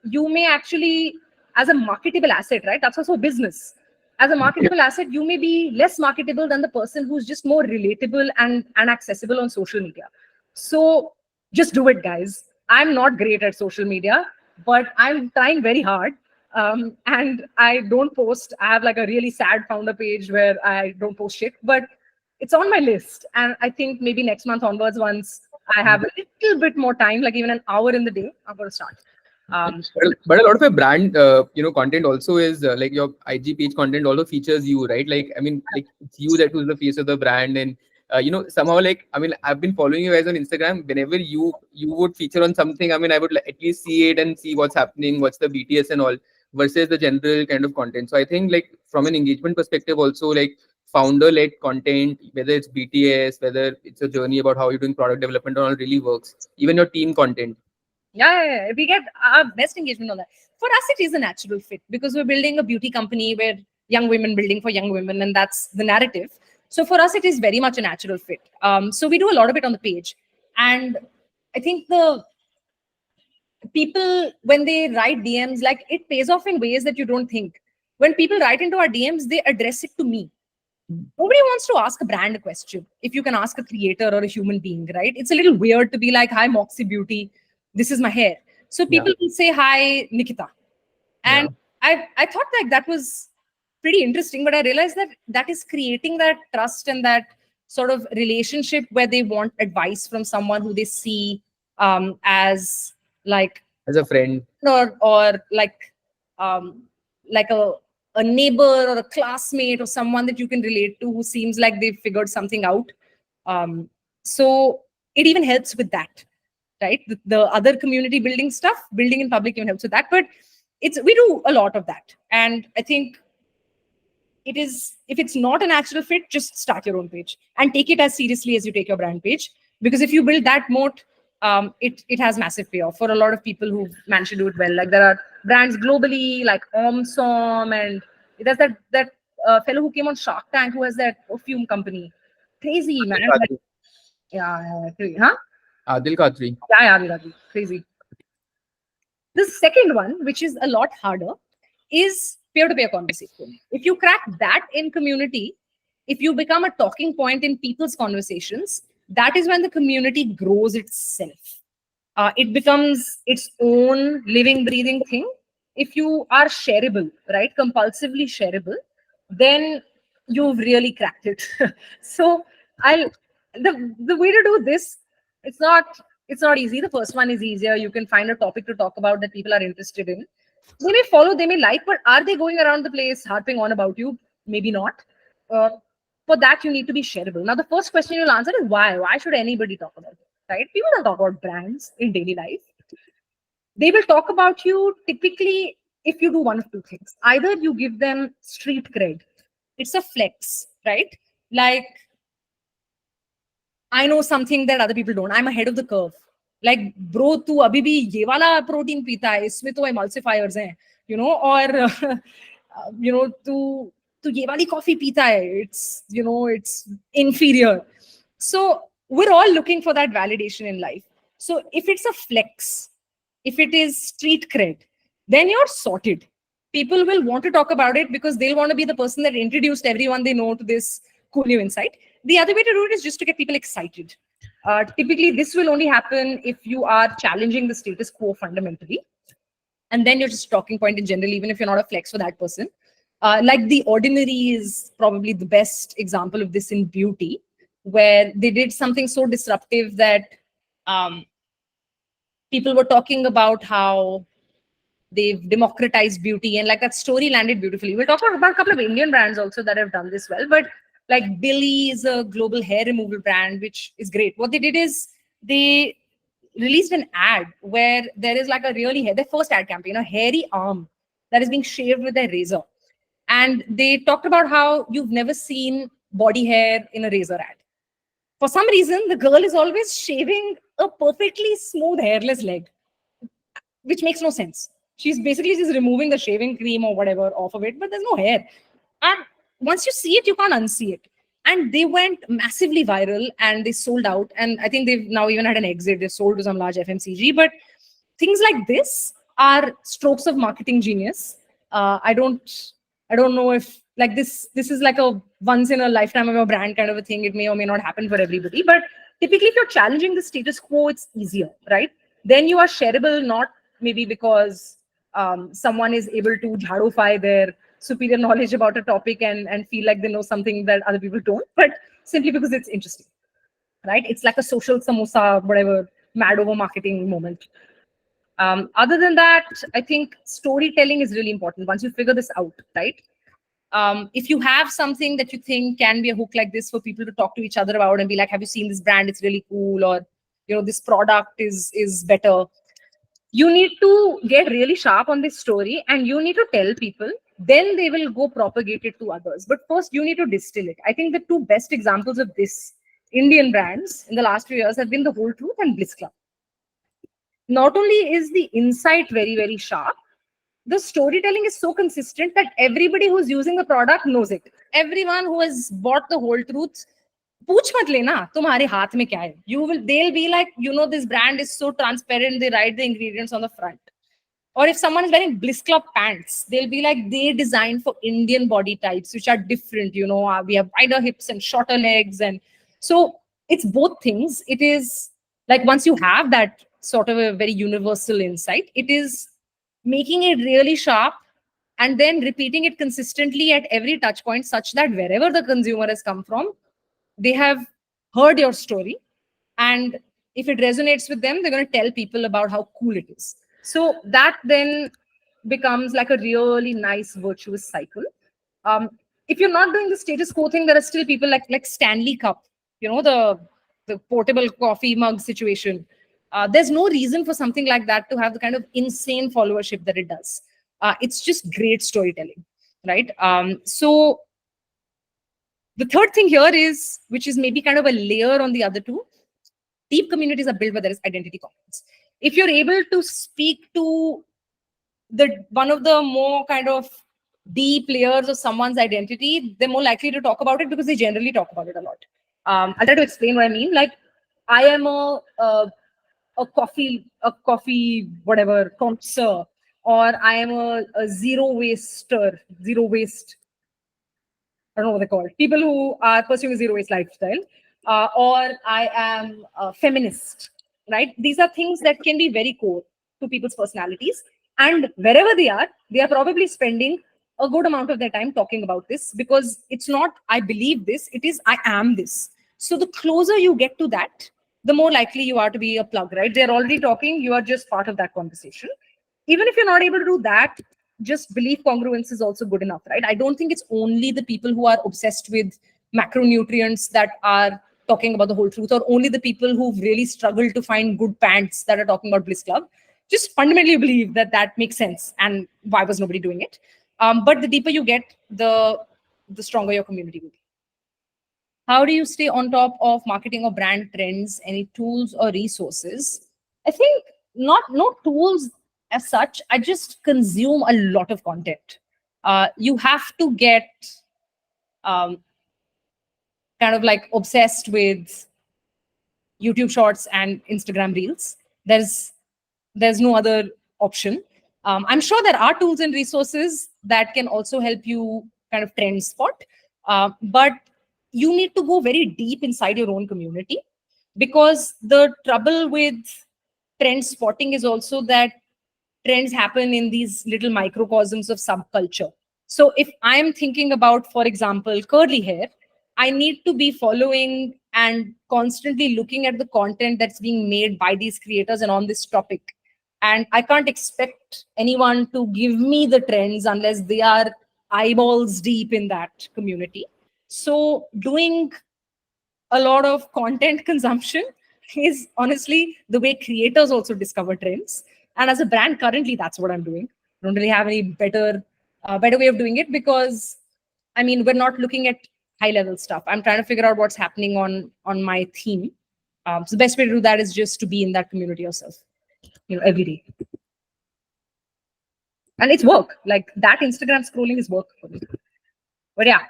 you may actually, as a marketable asset, right? That's also business. As a marketable asset, you may be less marketable than the person who's just more relatable and accessible on social media. So just do it, guys. I'm not great at social media, but I'm trying very hard. And I don't post. I have like a really sad founder page where I don't post shit, but it's on my list. And I think maybe next month onwards, once I have a little bit more time, like even an hour in the day, I'm going to start. But a lot of your brand, content also is like your IG page content also features you, right? Like, I mean, like it's you that who's the face of the brand, and somehow like, I mean, I've been following you guys on Instagram. Whenever you would feature on something, I mean, I would like, at least see it and see what's happening, what's the BTS and all, versus the general kind of content. So I think like from an engagement perspective, also like founder-led content, whether it's BTS, whether it's a journey about how you're doing product development, all really works. Even your team content. Yeah, we get our best engagement on that. For us, it is a natural fit because we're building a beauty company where young women building for young women, and that's the narrative. So for us, it is very much a natural fit. So we do a lot of it on the page, and I think the people when they write DMs, like it pays off in ways that you don't think. When people write into our DMs, they address it to me. Nobody wants to ask a brand a question if you can ask a creator or a human being, right? It's a little weird to be like, hi, Moxie Beauty, this is my hair. So people will say, hi, Nikita. And I thought like that was pretty interesting, but I realized that that is creating that trust and that sort of relationship where they want advice from someone who they see as like As a friend. or like a neighbor or a classmate or someone that you can relate to who seems like they've figured something out. So it even helps with that, right? The other community building stuff, building in public even helps with that. But we do a lot of that. And I think it is, if it's not a natural fit, just start your own page and take it as seriously as you take your brand page. Because if you build that moat, it has massive payoff for a lot of people who manage to do it well. Like there are brands globally like Omsom, and there's that fellow who came on Shark Tank who has that perfume company. Crazy, man. Like, yeah, crazy. Huh? Adil Khatri. Yeah, crazy. The second one, which is a lot harder, is peer-to-peer conversation. If you crack that in community, if you become a talking point in people's conversations, that is when the community grows itself. It becomes its own living, breathing thing. If you are shareable, right, compulsively shareable, then you've really cracked it. So the way to do this, it's not easy. The first one is easier. You can find a topic to talk about that people are interested in. They may follow, they may like, but are they going around the place harping on about you? Maybe not. For that, you need to be shareable. Now, the first question you'll answer is why? Why should anybody talk about it, right? People don't talk about brands in daily life. They will talk about you typically if you do one of two things. Either you give them street cred. It's a flex, right? Like, I know something that other people don't. I'm ahead of the curve. Like, bro, तू अभी भी ये वाला protein पीता है, इसमें तो emulsifiers हैं, और तू ये वाली coffee पीता है, it's inferior. So we're all looking for that validation in life. So if it's a flex, if it is street cred, then you're sorted. People will want to talk about it because they'll want to be the person that introduced everyone they know to this cool new insight. The other way to do it is just to get people excited. Typically, this will only happen if you are challenging the status quo fundamentally. And then you're just talking point in general, even if you're not a flex for that person. Like The Ordinary is probably the best example of this in beauty, where they did something so disruptive that um, people were talking about how they've democratized beauty, and like that story landed beautifully. We'll talk about a couple of Indian brands also that have done this well, but like Billy is a global hair removal brand, which is great. What they did is they released an ad where there is like a really their first ad campaign, a hairy arm that is being shaved with a razor. And they talked about how you've never seen body hair in a razor ad. For some reason, the girl is always shaving a perfectly smooth, hairless leg, which makes no sense. She's basically just removing the shaving cream or whatever off of it, but there's no hair. And once you see it, you can't unsee it. And they went massively viral and they sold out. And I think they've now even had an exit. They've sold to some large FMCG. But things like this are strokes of marketing genius. I don't know if like this is like a once in a lifetime of a brand kind of a thing. It may or may not happen for everybody. But typically, if you're challenging the status quo, it's easier, right? Then you are shareable, not maybe because someone is able to jhadofy their superior knowledge about a topic and feel like they know something that other people don't, but simply because it's interesting, right? It's like a social samosa, whatever, mad over marketing moment. Other than that, I think storytelling is really important once you figure this out, right? If you have something that you think can be a hook like this for people to talk to each other about and be like, have you seen this brand? It's really cool. Or, this product is better. You need to get really sharp on this story and you need to tell people, then they will go propagate it to others. But first, you need to distill it. I think the two best examples of this Indian brands in the last few years have been The Whole Truth and Bliss Club. Not only is the insight very, very sharp, the storytelling is so consistent that everybody who's using the product knows it. Everyone who has bought The Whole Truth, पूछ मत लेना तुम्हारे हाथ में क्या है. They'll be like, this brand is so transparent, they write the ingredients on the front. Or if someone is wearing Bliss Club pants, they'll be like, they designed for Indian body types, which are different. We have wider hips and shorter legs. And so it's both things. It is like once you have that sort of a very universal insight, it is making it really sharp and then repeating it consistently at every touch point such that wherever the consumer has come from, they have heard your story. And if it resonates with them, they're going to tell people about how cool it is. So that then becomes like a really nice virtuous cycle. If you're not doing the status quo thing, there are still people like Stanley Cup, the portable coffee mug situation. There's no reason for something like that to have the kind of insane followership that it does. It's just great storytelling, right? So the third thing here is, which is maybe kind of a layer on the other two, deep communities are built where there is identity confidence. If you're able to speak to one of the more kind of deep layers of someone's identity, they're more likely to talk about it because they generally talk about it a lot. I'll try to explain what I mean. Like, I am a coffee, whatever, connoisseur, or I am a zero waste. I don't know what they're called. People who are pursuing a zero waste lifestyle, or I am a feminist, right? These are things that can be very core to people's personalities. And wherever they are probably spending a good amount of their time talking about this, because it's not, I believe this, it is, I am this. So the closer you get to that, the more likely you are to be a plug, right? They're already talking, you are just part of that conversation. Even if you're not able to do that, just belief congruence is also good enough, right? I don't think it's only the people who are obsessed with macronutrients that are talking about The Whole Truth, or only the people who've really struggled to find good pants that are talking about Bliss Club. Just fundamentally believe that makes sense, and why was nobody doing it? But the deeper you get, the stronger your community will be. How do you stay on top of marketing or brand trends? Any tools or resources? I think no tools as such. I just consume a lot of content. You have to get kind of like obsessed with YouTube Shorts and Instagram Reels. There's no other option. I'm sure there are tools and resources that can also help you kind of trend spot, but you need to go very deep inside your own community. Because the trouble with trend spotting is also that trends happen in these little microcosms of subculture. So if I'm thinking about, for example, curly hair, I need to be following and constantly looking at the content that's being made by these creators and on this topic. And I can't expect anyone to give me the trends unless they are eyeballs deep in that community. So doing a lot of content consumption is honestly the way creators also discover trends. And as a brand, currently that's what I'm doing. I don't really have any better way of doing it, because I mean we're not looking at high level stuff. I'm trying to figure out what's happening on my theme. So the best way to do that is just to be in that community yourself, every day. And it's work. Like that Instagram scrolling is work for me. But yeah,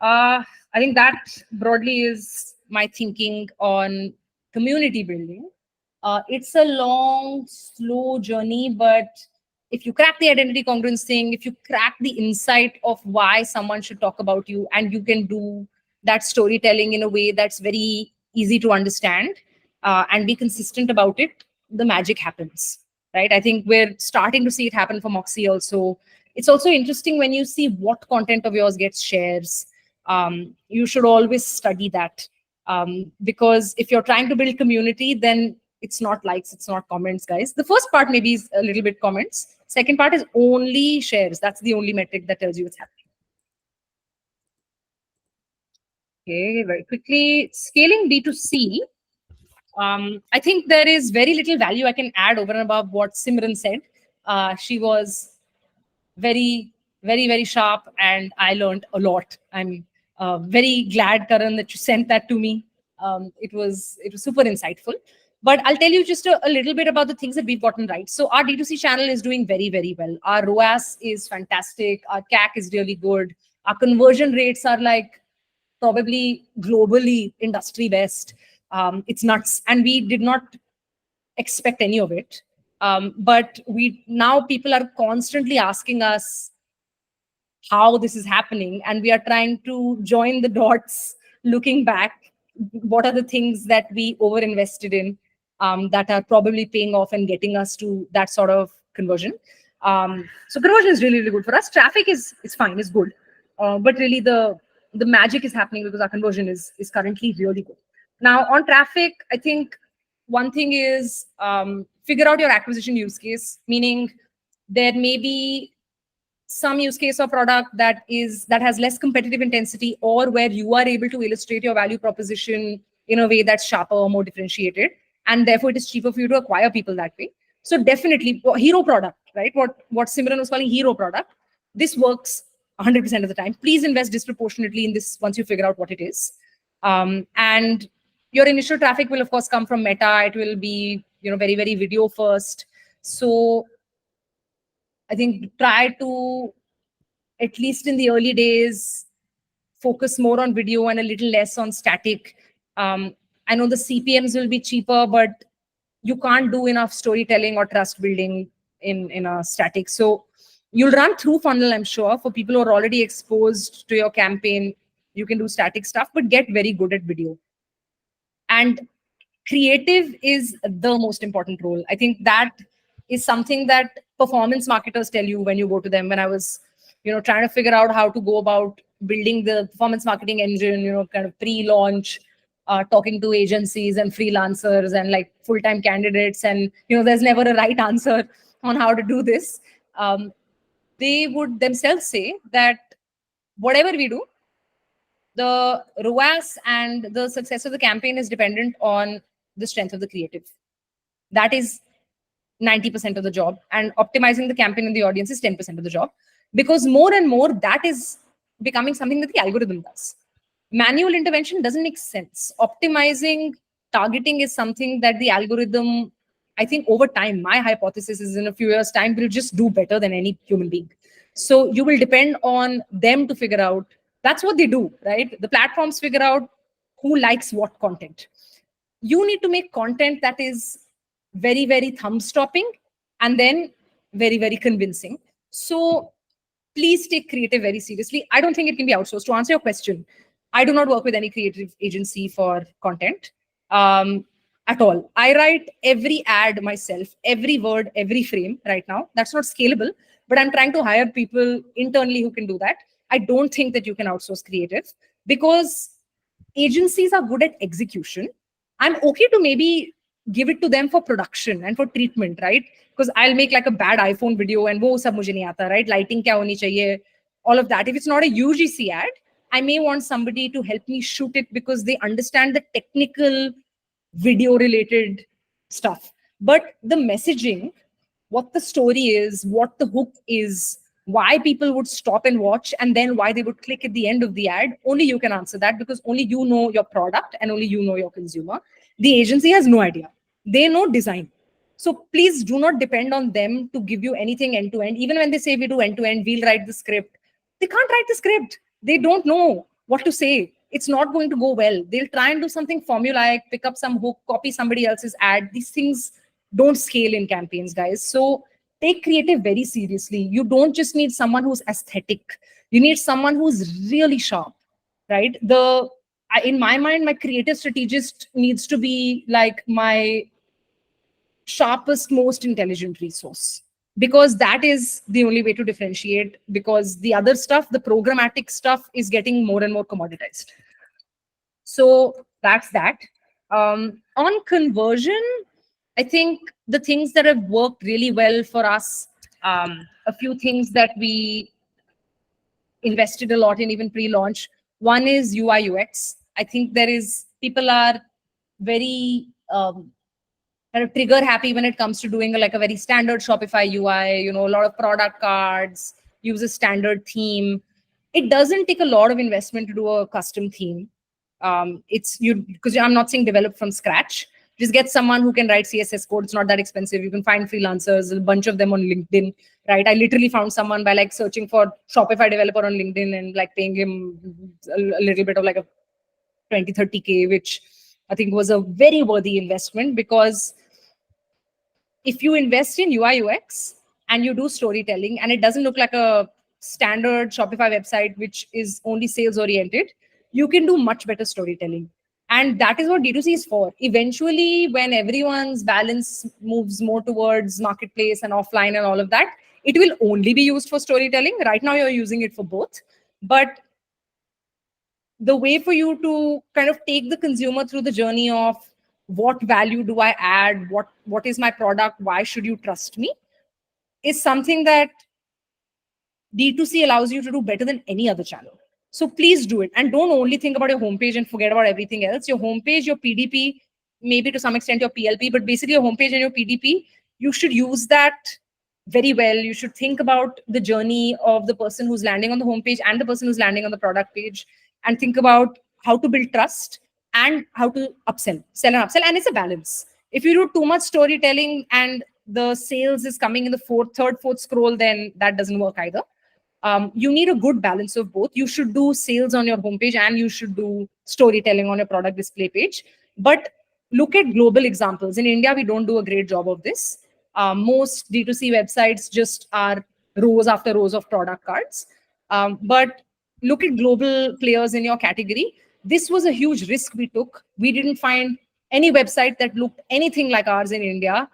I think that broadly is my thinking on community building. It's a long, slow journey, but if you crack the identity congruence thing, if you crack the insight of why someone should talk about you, and you can do that storytelling in a way that's very easy to understand, and be consistent about it, the magic happens, right? I think we're starting to see it happen for Moxie also. It's also interesting when you see what content of yours gets shares. You should always study that, because if you're trying to build community, then it's not likes, it's not comments, guys. The first part maybe is a little bit comments. Second part is only shares. That's the only metric that tells you what's happening. Okay, very quickly, scaling B2C. I think there is very little value I can add over and above what Simran said. She was very, very, very sharp, and I learned a lot. I'm very glad, Karan, that you sent that to me. It was super insightful. But I'll tell you just a little bit about the things that we've gotten right. So our D2C channel is doing very, very well. Our ROAS is fantastic. Our CAC is really good. Our conversion rates are like probably globally industry best. It's nuts, and we did not expect any of it. But we now people are constantly asking us how this is happening, and we are trying to join the dots, looking back, what are the things that we over invested in, that are probably paying off and getting us to that sort of conversion. So conversion is really, really good for us. Traffic is fine, is good, but really the magic is happening because our conversion is currently really good. Now on traffic, I think one thing is, figure out your acquisition use case, meaning there may be some use case or product that has less competitive intensity, or where you are able to illustrate your value proposition in a way that's sharper or more differentiated, and therefore it is cheaper for you to acquire people that way. So definitely hero product, right? What Simran was calling hero product, this works 100% of the time. Please invest disproportionately in this once you figure out what it is. And your initial traffic will of course come from Meta. It will be very, very video first. So I think try to, at least in the early days, focus more on video and a little less on static. I know the CPMs will be cheaper, but you can't do enough storytelling or trust building in a static. So you'll run through funnel, I'm sure. For people who are already exposed to your campaign, you can do static stuff, but get very good at video. And creative is the most important role. I think that is something that performance marketers tell you when you go to them. When I was trying to figure out how to go about building the performance marketing engine, kind of pre-launch, talking to agencies and freelancers and like full-time candidates, and there's never a right answer on how to do this. They would themselves say that whatever we do, the ROAS and the success of the campaign is dependent on the strength of the creative. That is 90% of the job. And optimizing the campaign and the audience is 10% of the job. Because more and more, that is becoming something that the algorithm does. Manual intervention doesn't make sense. Optimizing targeting is something that the algorithm, I think over time, my hypothesis is in a few years' time, will just do better than any human being. So you will depend on them to figure out. That's what they do, right? The platforms figure out who likes what content. You need to make content that is very, very thumb stopping and then very, very convincing. So please take creative very seriously. I don't think it can be outsourced. To answer your question, I do not work with any creative agency for content. at all. I write every ad myself, every word, every frame right now. That's not scalable, but I'm trying to hire people internally who can do that. I don't think that you can outsource creative because agencies are good at execution. I'm okay to maybe give it to them for production and for treatment, right? Because I'll make like a bad iPhone video and wo sab mujhe nahi aata, right? Lighting kya honi chahiye, all of that. If it's not a UGC ad, I may want somebody to help me shoot it because they understand the technical video related stuff. But the messaging, what the story is, what the hook is, why people would stop and watch, and then why they would click at the end of the ad, only you can answer that because only you know your product and only you know your consumer. The agency has no idea. They know design. So please do not depend on them to give you anything end to end. Even when they say we do end to end, we'll write the script. They can't write the script. They don't know what to say. It's not going to go well. They'll try and do something formulaic, pick up some hook, copy somebody else's ad. These things don't scale in campaigns, guys. So take creative very seriously. You don't just need someone who's aesthetic. You need someone who's really sharp, right? In my mind, my creative strategist needs to be like my sharpest, most intelligent resource because that is the only way to differentiate because the other stuff, the programmatic stuff is getting more and more commoditized. So that's that. On conversion, I think the things that have worked really well for us, a few things that we invested a lot in even pre-launch. One is UI UX. I think people are very kind of trigger happy when it comes to doing like a very standard Shopify UI, a lot of product cards, use a standard theme. It doesn't take a lot of investment to do a custom theme. It's you because I'm not saying develop from scratch. Just get someone who can write CSS code. It's not that expensive. You can find freelancers, a bunch of them on LinkedIn, right? I literally found someone by like searching for Shopify developer on LinkedIn and like paying him a little bit of like a 20, 30K, which I think was a very worthy investment because if you invest in UI UX and you do storytelling and it doesn't look like a standard Shopify website, which is only sales oriented, you can do much better storytelling. And that is what D2C is for. Eventually, when everyone's balance moves more towards marketplace and offline and all of that, it will only be used for storytelling. Right now, you're using it for both. But the way for you to kind of take the consumer through the journey of what value do I add, what is my product, why should you trust me, is something that D2C allows you to do better than any other channel. So please do it. And don't only think about your homepage and forget about everything else. Your homepage, your PDP, maybe to some extent your PLP, but basically your homepage and your PDP, you should use that very well. You should think about the journey of the person who's landing on the homepage and the person who's landing on the product page and think about how to build trust and how to sell and upsell. And it's a balance. If you do too much storytelling and the sales is coming in the third, fourth scroll, then that doesn't work either. You need a good balance of both. You should do sales on your homepage and you should do storytelling on your product display page. But look at global examples. In India, we don't do a great job of this. Most D2C websites just are rows after rows of product cards. But look at global players in your category. This was a huge risk we took. We didn't find any website that looked anything like ours in India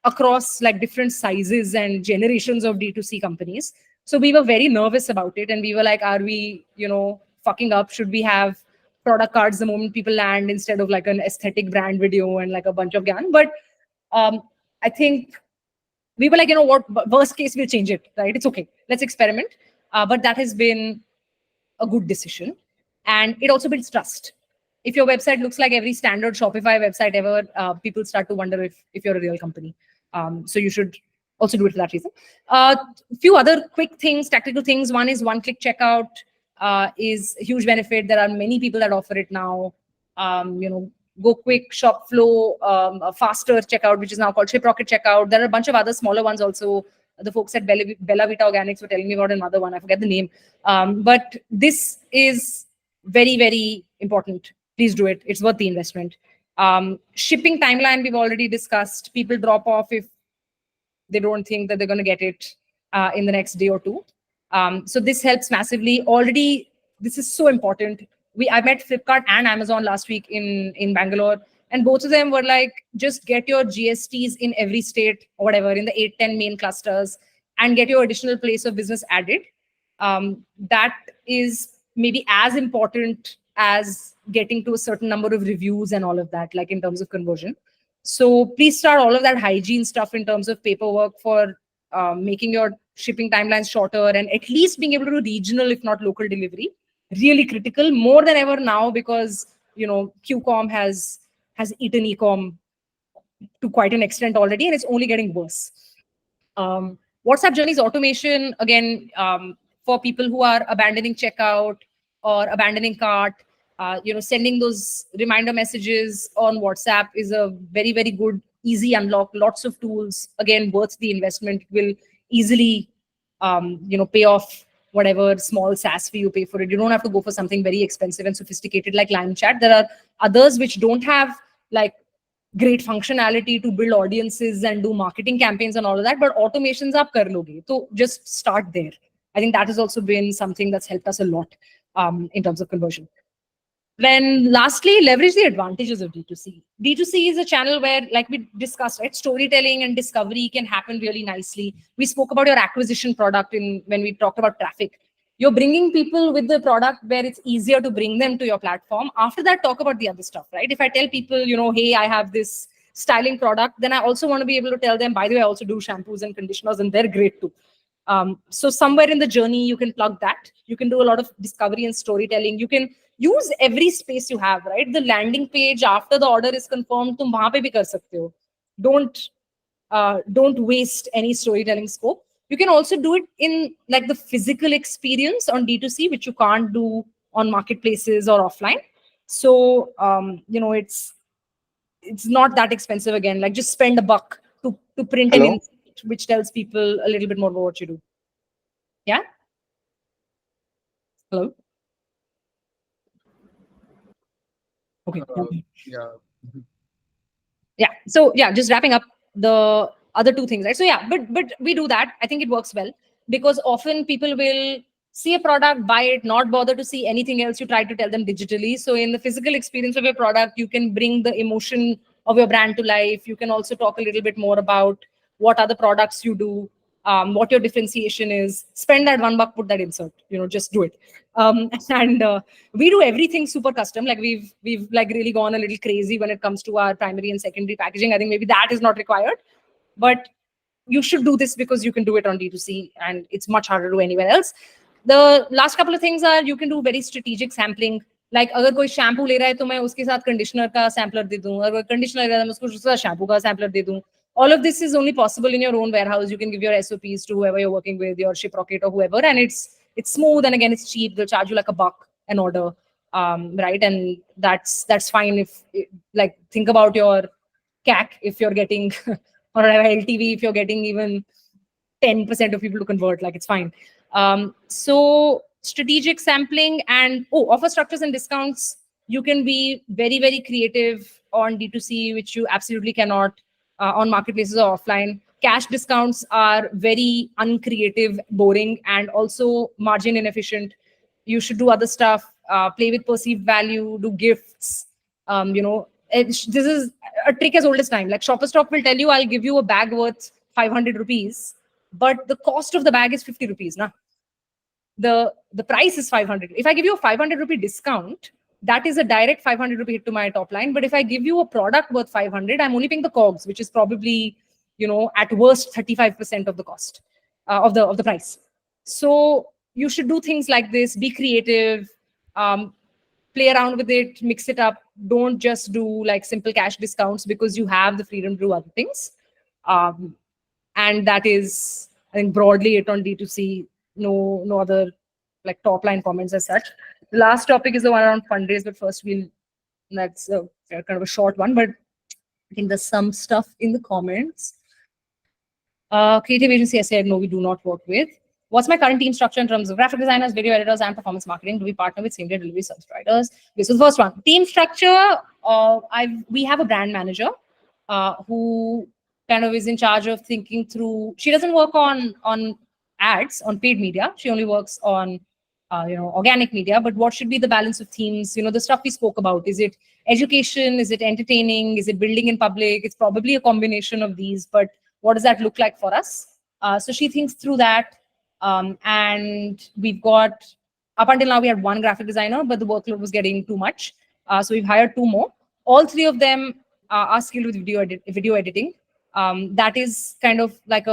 across like different sizes and generations of D2C companies. So we were very nervous about it. And we were like, are we, fucking up? Should we have product cards the moment people land instead of like an aesthetic brand video and like a bunch of gyan? But I think we were like, what, worst case, we'll change it, right? It's okay. Let's experiment. But that has been a good decision. And it also builds trust. If your website looks like every standard Shopify website ever, people start to wonder if you're a real company. So you should also do it for that reason. A few other quick things, tactical things. One is one-click checkout is a huge benefit. There are many people that offer it now. Go Quick, Shop Flow, a faster checkout, which is now called ShipRocket checkout. There are a bunch of other smaller ones also. The folks at Bella Vita Organics were telling me about another one. I forget the name. But this is very, very important. Please do it. It's worth the investment. Shipping timeline, we've already discussed. People drop off if they don't think that they're going to get it in the next day or two. So this helps massively. Already, this is so important. I met Flipkart and Amazon last week in Bangalore. And both of them were like, just get your GSTs in every state or whatever, in the 8-10 main clusters, and get your additional place of business added. That is maybe as important as getting to a certain number of reviews and all of that, like in terms of conversion. So please start all of that hygiene stuff in terms of paperwork for making your shipping timelines shorter, and at least being able to do regional, if not local delivery. Really critical, more than ever now, because QCom has eaten ecom to quite an extent already, and it's only getting worse. WhatsApp journeys automation, again, for people who are abandoning checkout or abandoning cart, sending those reminder messages on WhatsApp is a very, very good, easy unlock. Lots of tools, again, worth the investment. Will easily, pay off whatever small SaaS fee you pay for it. You don't have to go for something very expensive and sophisticated like Line Chat. There are others which don't have like great functionality to build audiences and do marketing campaigns and all of that, but automations aap kar loge. So just start there. I think that has also been something that's helped us a lot in terms of conversion. Then lastly, leverage the advantages of D2C. D2C is a channel where, like we discussed, right, storytelling and discovery can happen really nicely. We spoke about your acquisition product when we talked about traffic. You're bringing people with the product where it's easier to bring them to your platform. After that, talk about the other stuff, right? If I tell people, hey, I have this styling product, then I also want to be able to tell them, by the way, I also do shampoos and conditioners, and they're great too. So somewhere in the journey, you can plug that. You can do a lot of discovery and storytelling. You can use every space you have, right? The landing page after the order is confirmed, tum wahan pe bhi kar sakte ho. Don't waste any storytelling scope. You can also do it in like the physical experience on D2C, which you can't do on marketplaces or offline. So it's not that expensive again. Like just spend $1 to print an Hello. insert which tells people a little bit more about what you do. Yeah. Hello. Okay. Yeah. Yeah. So yeah, just wrapping up the other two things, right? So yeah, but we do that. I think it works well because often people will see a product, buy it, not bother to see anything else you try to tell them digitally. So in the physical experience of your product, you can bring the emotion of your brand to life. You can also talk a little bit more about what other products you do, what your differentiation is. Spend that $1, put that insert. Just do it. And we do everything super custom. Like we've like really gone a little crazy when it comes to our primary and secondary packaging. I think maybe that is not required, but you should do this because you can do it on D2C and it's much harder to do anywhere else. The last couple of things are you can do very strategic sampling. Like अगर कोई shampoo ले रहा है तो मैं उसके साथ conditioner का सैम्पलर दे दूं, अगर कंडीशनर ले रहा है मैं उसको उसके साथ शैम्पू का सैम्पलर दे दूं. All of this is only possible in your own warehouse. You can give your SOPs to whoever you're working with, your ship rocket or whoever, and it's smooth, and again it's cheap. They'll charge you like $1 an order, right? And that's fine. If like think about your CAC if you're getting or LTV if you're getting even 10% of people to convert, like it's fine. So strategic sampling and offer structures and discounts. You can be very, very creative on D2C, which you absolutely cannot on marketplaces or offline. Cash discounts are very uncreative, boring, and also margin inefficient. You should do other stuff, play with perceived value, do gifts. This is a trick as old as time. Like Shopper Stop will tell you, I'll give you a bag worth 500 rupees, but the cost of the bag is 50 rupees. Nah? The price is 500. If I give you a 500 rupee discount, that is a direct 500 rupee hit to my top line. But if I give you a product worth 500, I'm only paying the COGS, which is probably, at worst 35% of the cost of the price. So you should do things like this, be creative, play around with it, mix it up. Don't just do like simple cash discounts because you have the freedom to do other things. And that is, I think, broadly it on D2C. No other like top line comments as such. The last topic is the one around fundraise, but first that's a kind of a short one, but I think there's some stuff in the comments. Creative agency, I said, no, we do not work with. What's my current team structure in terms of graphic designers, video editors, and performance marketing? Do we partner with same-day delivery service providers? This is the first one. Team structure, we have a brand manager who kind of is in charge of thinking through. She doesn't work on ads, on paid media. She only works on organic media. But what should be the balance of themes? The stuff we spoke about. Is it education? Is it entertaining? Is it building in public? It's probably a combination of these, but what does that look like for us? So she thinks through that. And we've got, up until now, we had one graphic designer, but the workload was getting too much. So we've hired two more. All three of them are skilled with video editing. That is kind of like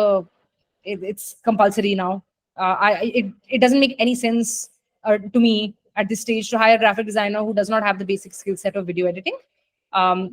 it's compulsory now. It doesn't make any sense to me at this stage to hire a graphic designer who does not have the basic skill set of video editing,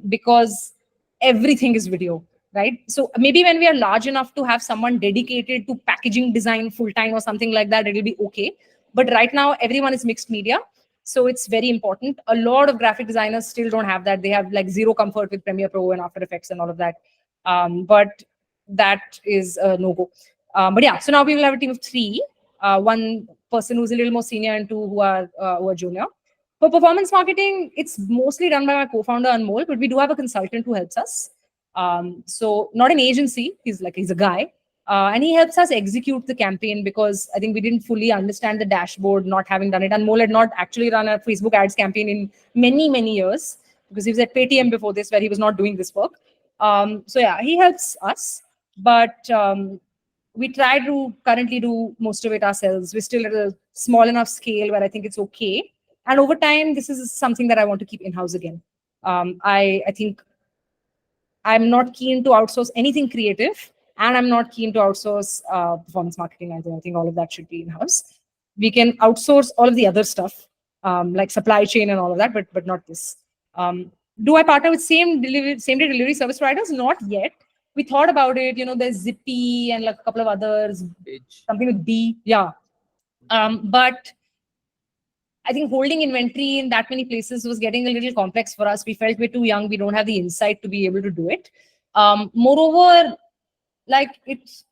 because everything is video, right? So maybe when we are large enough to have someone dedicated to packaging design full time or something like that, it'll be okay. But right now, everyone is mixed media. So it's very important. A lot of graphic designers still don't have that. They have like zero comfort with Premiere Pro and After Effects and all of that. But that is a no-go. But yeah, so now we will have a team of three. One person who's a little more senior and two who are junior. For performance marketing, it's mostly done by my co-founder Anmol, but we do have a consultant who helps us. So not an agency, he's a guy. And he helps us execute the campaign because I think we didn't fully understand the dashboard, not having done it. Anmol had not actually run a Facebook ads campaign in many, many years because he was at Paytm before this, where he was not doing this work. So yeah, he helps us, but we try to currently do most of it ourselves. We're still at a small enough scale where I think it's okay. And over time, this is something that I want to keep in-house again. I think I'm not keen to outsource anything creative, and I'm not keen to outsource performance marketing either. I think all of that should be in-house. We can outsource all of the other stuff, like supply chain and all of that, but not this. Do I partner with same day delivery service providers? Not yet. We thought about it. There's Zippy and like a couple of others. Something with B. Yeah. But I think holding inventory in that many places was getting a little complex for us. We felt we're too young. We don't have the insight to be able to do it. Moreover, like it's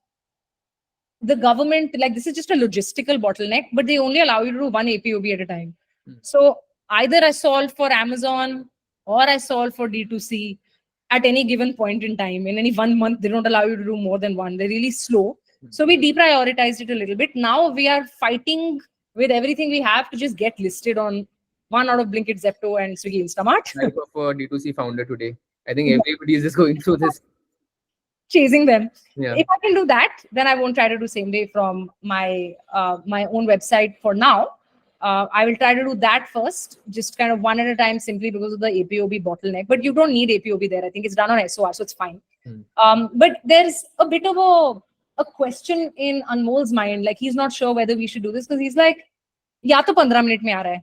the government, like this is just a logistical bottleneck, but they only allow you to do one APOB at a time. So either I solve for Amazon or I solve for D2C at any given point in time. In any 1 month, they don't allow you to do more than one. They're really slow. So we deprioritized it a little bit. Now we are fighting with everything we have to just get listed on one out of Blinkit, Zepto, and Swiggy Instamart. Life of a D2C founder today. I think everybody is just going through this. Chasing them. Yeah. If I can do that, then I won't try to do same day from my my own website for now. I will try to do that first, just kind of one at a time, simply because of the APOB bottleneck. But you don't need APOB there. I think it's done on SOR, so it's fine. But there's a bit of a question in Anmol's mind. Like he's not sure whether we should do this because he's like, या तो 15 minute में आ रहा है,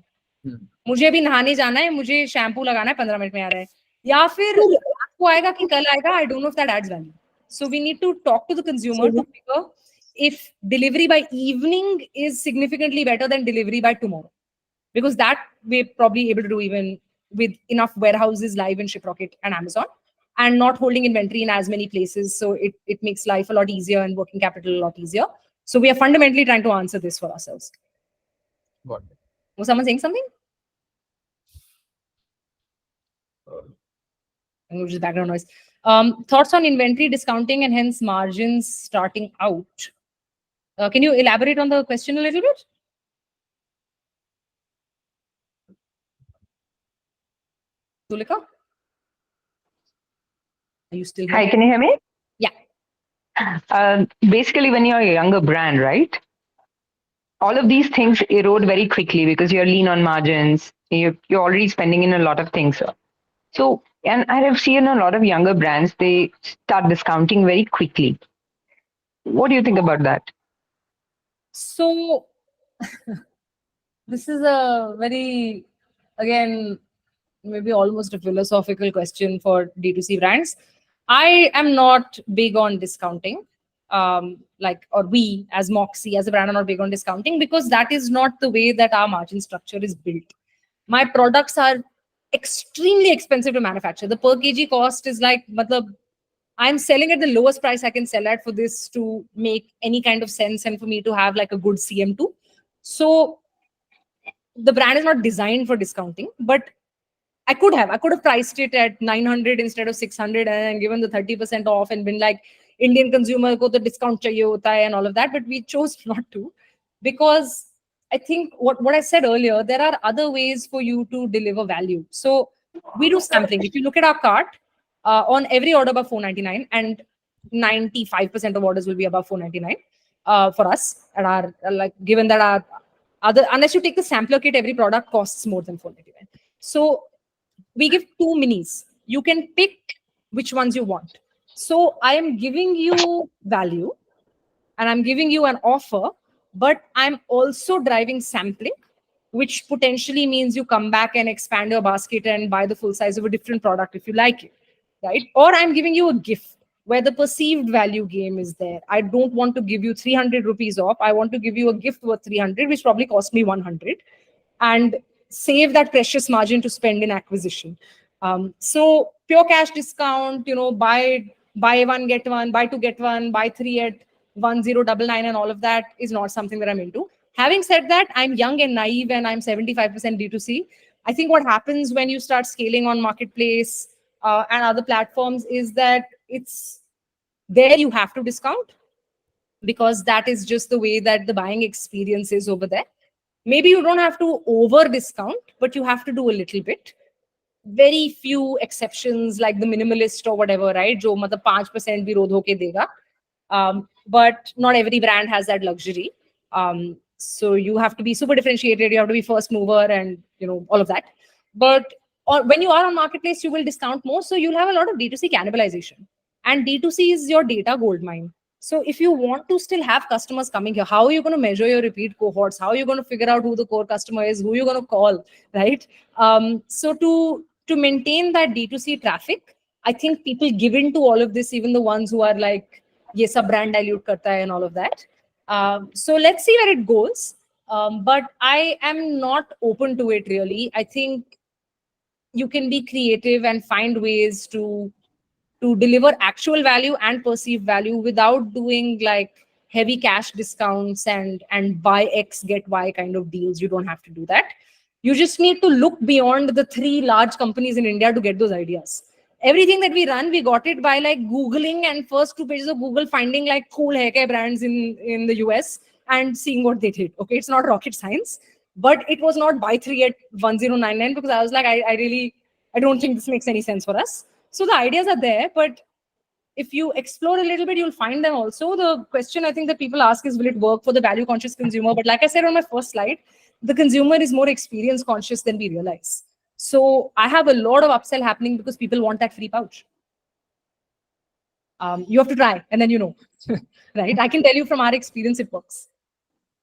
मुझे अभी नहाने जाना है, मुझे शैम्पू लगाना है 15 मिनट में आ रहा है, या फिर आपको आएगा कि कल आएगा. I don't know if that adds value. So we need to talk to the consumer to figure if delivery by evening is significantly better than delivery by tomorrow, because that we're probably able to do even with enough warehouses live in Shiprocket and Amazon, and not holding inventory in as many places. So it makes life a lot easier and working capital a lot easier. So we are fundamentally trying to answer this for ourselves. Got it. Was someone saying something? Just background noise. Thoughts on inventory discounting and hence margins starting out. Can you elaborate on the question a little bit? Sulika? Are you still here? Hi, can you hear me? Yeah. Basically, when you're a younger brand, right? All of these things erode very quickly because you're lean on margins. You're already spending in a lot of things. So, and I have seen a lot of younger brands, they start discounting very quickly. What do you think about that? So this is a very, again, maybe almost a philosophical question for D2C brands. I am not big on discounting. Or we as Moxie, as a brand, are not big on discounting because that is not the way that our margin structure is built. My products are extremely expensive to manufacture. The per kg cost is like, I'm selling at the lowest price I can sell at for this to make any kind of sense and for me to have like a good CM2. So the brand is not designed for discounting, but I could have priced it at 900 instead of 600 and given the 30% off and been like, Indian consumer ko to discount chahiye hota hai and all of that. But we chose not to because I think what I said earlier, there are other ways for you to deliver value. So We do sampling. If you look at our cart, on every order above 499, and 95% of orders will be above 499 for us. And our like given that our other unless you take the sampler kit, every product costs more than 499. So we give two minis. You can pick which ones you want. So I am giving you value and I'm giving you an offer, but I'm also driving sampling, which potentially means you come back and expand your basket and buy the full size of a different product if you like it, right? Or I'm giving you a gift where the perceived value game is there. I don't want to give you 300 rupees off. I want to give you a gift worth 300, which probably cost me 100, and save that precious margin to spend in acquisition. So pure cash discount, buy one get one, buy two get one, buy three at 1099, and all of that is not something that I'm into. Having said that, I'm young and naive, and I'm 75% D2C. I think what happens when you start scaling on marketplace and other platforms is that it's there you have to discount, because that is just the way that the buying experience is over there. Maybe you don't have to over discount, but you have to do a little bit. Very few exceptions like the minimalist or whatever, right? Jo matlab 5% bhi rodh hoke dega. But not every brand has that luxury. So you have to be super differentiated. You have to be first mover, and all of that. But when you are on marketplace, you will discount more. So you'll have a lot of D2C cannibalization. And D2C is your data gold mine. So if you want to still have customers coming here, how are you going to measure your repeat cohorts? How are you going to figure out who the core customer is, who you're going to call, right? So to maintain that D2C traffic, I think people give in to all of this, even the ones who are like, ye sab brand dilute karta hai and all of that. So let's see where it goes. But I am not open to it really. I think you can be creative and find ways to deliver actual value and perceived value without doing like heavy cash discounts and buy X get Y kind of deals. You don't have to do that. You just need to look beyond the three large companies in India to get those ideas. Everything that we run, we got it by like Googling and first two pages of Google finding like cool haircare brands in the US and seeing what they did. Okay, it's not rocket science, but it was not buy three at 1099 because I was like, I don't think this makes any sense for us. So the ideas are there, but if you explore a little bit, you'll find them also. The question I think that people ask is, will it work for the value conscious consumer? But like I said on my first slide, the consumer is more experience conscious than we realize. So I have a lot of upsell happening because people want that free pouch. You have to try and then right? I can tell you from our experience, it works.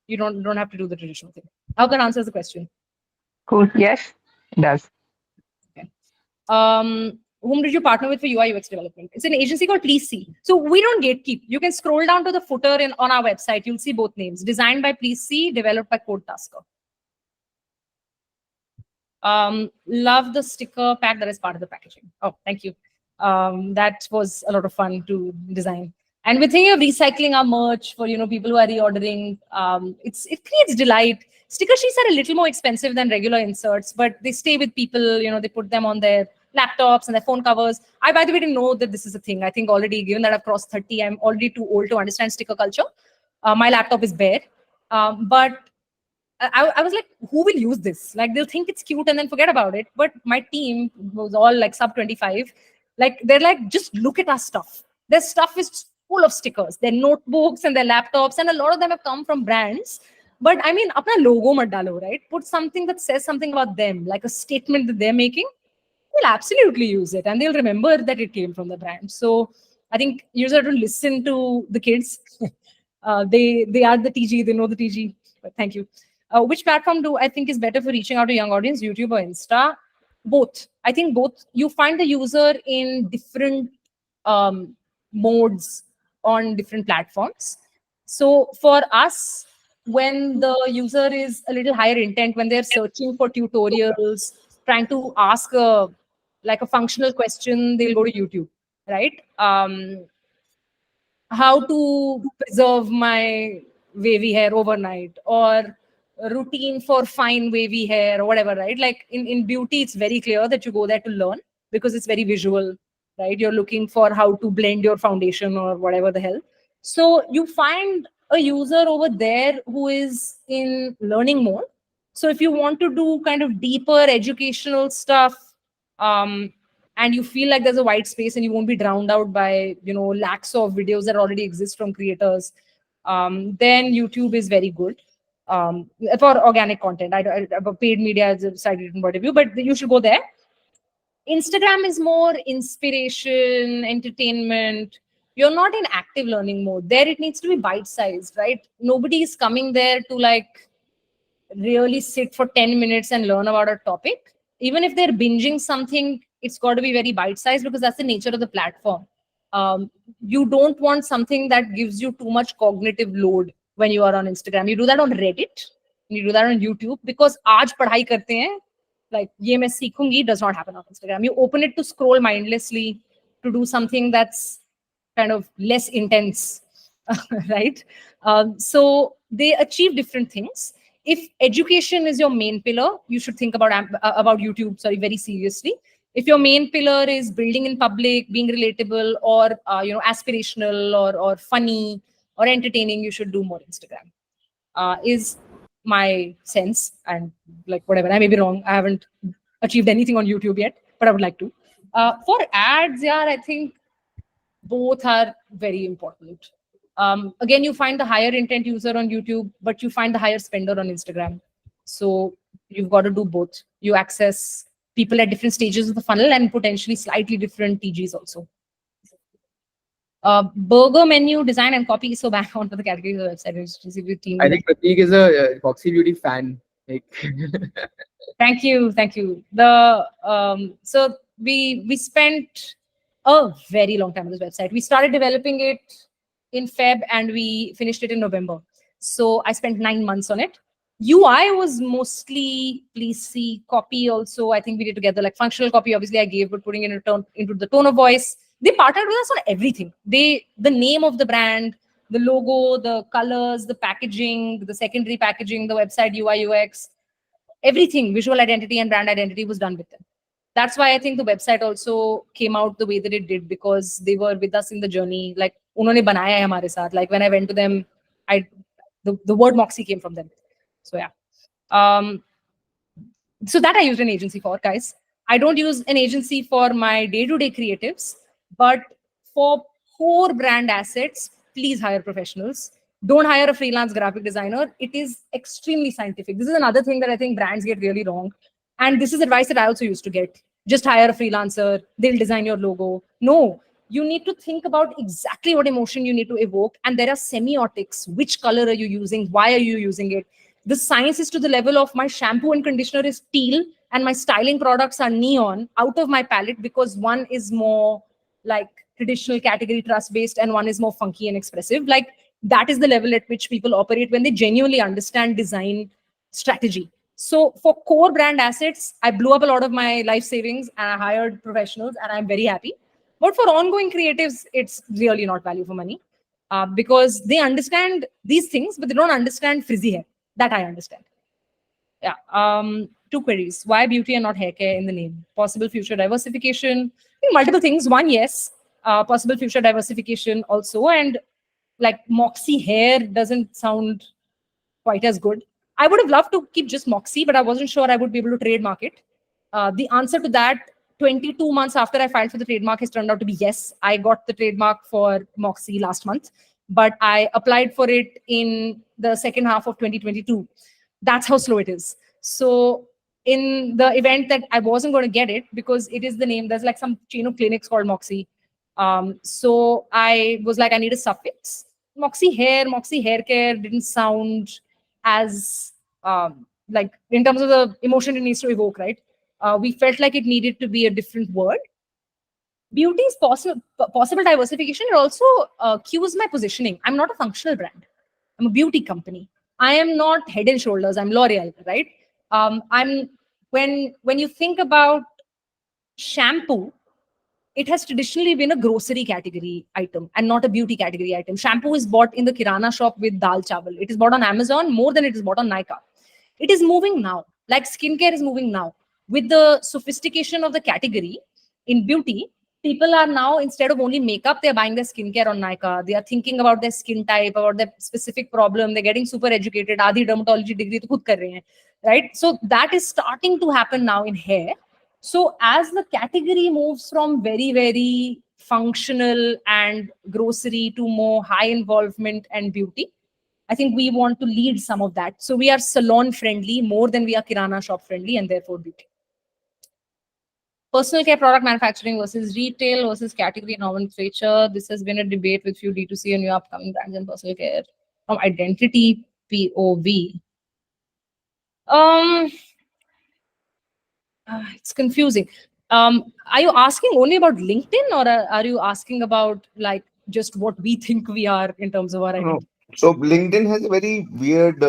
You don't have to do the traditional thing. I hope that answers the question. Cool. Yes, it does. Okay. Whom did you partner with for UI UX development? It's an agency called Please See. So we don't gatekeep. You can scroll down to the footer on our website. You'll see both names. Designed by Please See, developed by Code Tasker. Love the sticker pack that is part of the packaging. Oh, thank you. That was a lot of fun to design. And we're thinking of recycling our merch for people who are reordering. It creates delight. Sticker sheets are a little more expensive than regular inserts, but they stay with people. They put them on their laptops and their phone covers. I, by the way, didn't know that this is a thing. I think already, given that I've crossed 30, I'm already too old to understand sticker culture. My laptop is bare. But I was like, who will use this? Like, they'll think it's cute and then forget about it. But my team was all like sub 25. Like, they're like, just look at our stuff. Their stuff is full of stickers, their notebooks and their laptops. And a lot of them have come from brands. But I mean, apna logo mat dalo, right? Put something that says something about them, like a statement that they're making. They'll absolutely use it. And they'll remember that it came from the brand. So I think you just have to listen to the kids. They are the TG, they know the TG. But thank you. Which platform do I think is better for reaching out to young audience, YouTube or Insta? Both. I think both. You find the user in different modes on different platforms. So for us, when the user is a little higher intent, when they're searching for tutorials, trying to ask a functional question, they'll go to YouTube, right? How to preserve my wavy hair overnight, or a routine for fine wavy hair, or whatever, right? Like in beauty, it's very clear that you go there to learn because it's very visual, right? You're looking for how to blend your foundation or whatever the hell. So you find a user over there who is in learning mode. So if you want to do kind of deeper educational stuff, and you feel like there's a white space and you won't be drowned out by, lakhs of videos that already exist from creators, then YouTube is very good for organic content. Paid media is a slightly different point of view, but you should go there. Instagram is more inspiration, entertainment. You're not in active learning mode. There, it needs to be bite sized, right? Nobody is coming there to like really sit for 10 minutes and learn about a topic. Even if they're binging something, it's got to be very bite sized because that's the nature of the platform. You don't want something that gives you too much cognitive load when you are on Instagram. You do that on Reddit, you do that on YouTube, because aaj padhai karte hain, like ye main seekhungi does not happen on Instagram. You open it to scroll mindlessly, to do something that's kind of less intense, right? So they achieve different things. If education is your main pillar, you should think about YouTube, sorry, very seriously. If your main pillar is building in public, being relatable, or aspirational, or funny, or entertaining, you should do more Instagram. Is my sense, and like whatever, I may be wrong. I haven't achieved anything on YouTube yet, but I would like to. For ads, yeah, I think both are very important. Again, you find the higher intent user on YouTube, but you find the higher spender on Instagram. So you've got to do both. You access people at different stages of the funnel and potentially slightly different TGs also. Burger menu design and copy. So back onto the categories of the website. Team. I think Prateek is a Moxie Beauty fan. Like, Thank you. So we spent a very long time on this website. We started developing it in Feb and we finished it in November. So I spent 9 months on it. UI was mostly please see, copy also. I think we did together, like functional copy. Obviously, I gave, but putting in into the tone of voice. They partnered with us on everything. The name of the brand, the logo, the colors, the packaging, the secondary packaging, the website UI UX, everything, visual identity and brand identity was done with them. That's why I think the website also came out the way that it did, because they were with us in the journey. Like, unhone banaya hai hamare saath. Like when I went to them, the word Moxie came from them. So yeah. So that I used an agency for, guys. I don't use an agency for my day-to-day creatives, but for core brand assets, please hire professionals. Don't hire a freelance graphic designer. It is extremely scientific. This is another thing that I think brands get really wrong. And this is advice that I also used to get. Just hire a freelancer. They'll design your logo. No, you need to think about exactly what emotion you need to evoke. And there are semiotics. Which color are you using? Why are you using it? The science is to the level of my shampoo and conditioner is teal and my styling products are neon out of my palette, because one is more like traditional category trust based and one is more funky and expressive. Like that is the level at which people operate when they genuinely understand design strategy. So for core brand assets, I blew up a lot of my life savings and I hired professionals and I'm very happy. But for ongoing creatives, it's really not value for money, because they understand these things, but they don't understand frizzy hair. That I understand. Yeah. 2 queries. Why beauty and not hair care in the name? Possible future diversification. I think multiple things. One, yes. Possible future diversification also. And like Moxie hair doesn't sound quite as good. I would have loved to keep just Moxie, but I wasn't sure I would be able to trademark it. The answer to that, 22 months after I filed for the trademark, has turned out to be yes. I got the trademark for Moxie last month, but I applied for it in the second half of 2022. That's how slow it is. So in the event that I wasn't going to get it, because it is the name, there's like some chain of clinics called Moxie. So I was like, I need a suffix. Moxie hair care didn't sound as like in terms of the emotion it needs to evoke, right? We felt like it needed to be a different word. Beauty is possible diversification. It also cues my positioning. I'm not a functional brand. I'm a beauty company. I am not Head and Shoulders. I'm L'Oreal, right? I'm when you think about shampoo, it has traditionally been a grocery category item and not a beauty category item. Shampoo is bought in the kirana shop with dal chawal. It is bought on Amazon more than it is bought on Nykaa. It is moving now. Like skincare is moving now. With the sophistication of the category in beauty, people are now, instead of only makeup, they're buying their skincare on Nykaa. They are thinking about their skin type, about their specific problem. They're getting super educated. Aadhi dermatology degree to khud kar rahe hain, right? So that is starting to happen now in hair. So as the category moves from very, very functional and grocery to more high involvement and beauty, I think we want to lead some of that. So we are salon friendly more than we are kirana shop friendly, and therefore beauty. Personal care product manufacturing versus retail versus category nomenclature. This has been a debate with few D2C and new upcoming brands in personal care from identity POV. Um, it's confusing. Are you asking only about LinkedIn, or are you asking about like just what we think we are in terms of our No. identity? So LinkedIn has a very weird,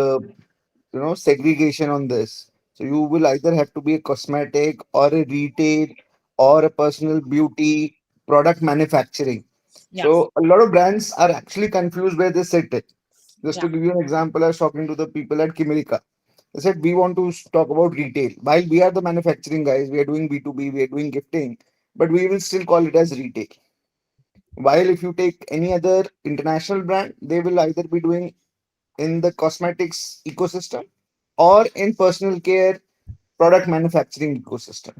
segregation on this. So you will either have to be a cosmetic or a retail or a personal beauty product manufacturing. Yeah, So a lot of brands are actually confused where they sit it. Just yeah, to give you an example, I was talking to the people at Kimerica. They said we want to talk about retail. While we are the manufacturing guys, we are doing B2B, we are doing gifting, but we will still call it as retail. While if you take any other international brand, they will either be doing in the cosmetics ecosystem or in personal care product manufacturing ecosystem.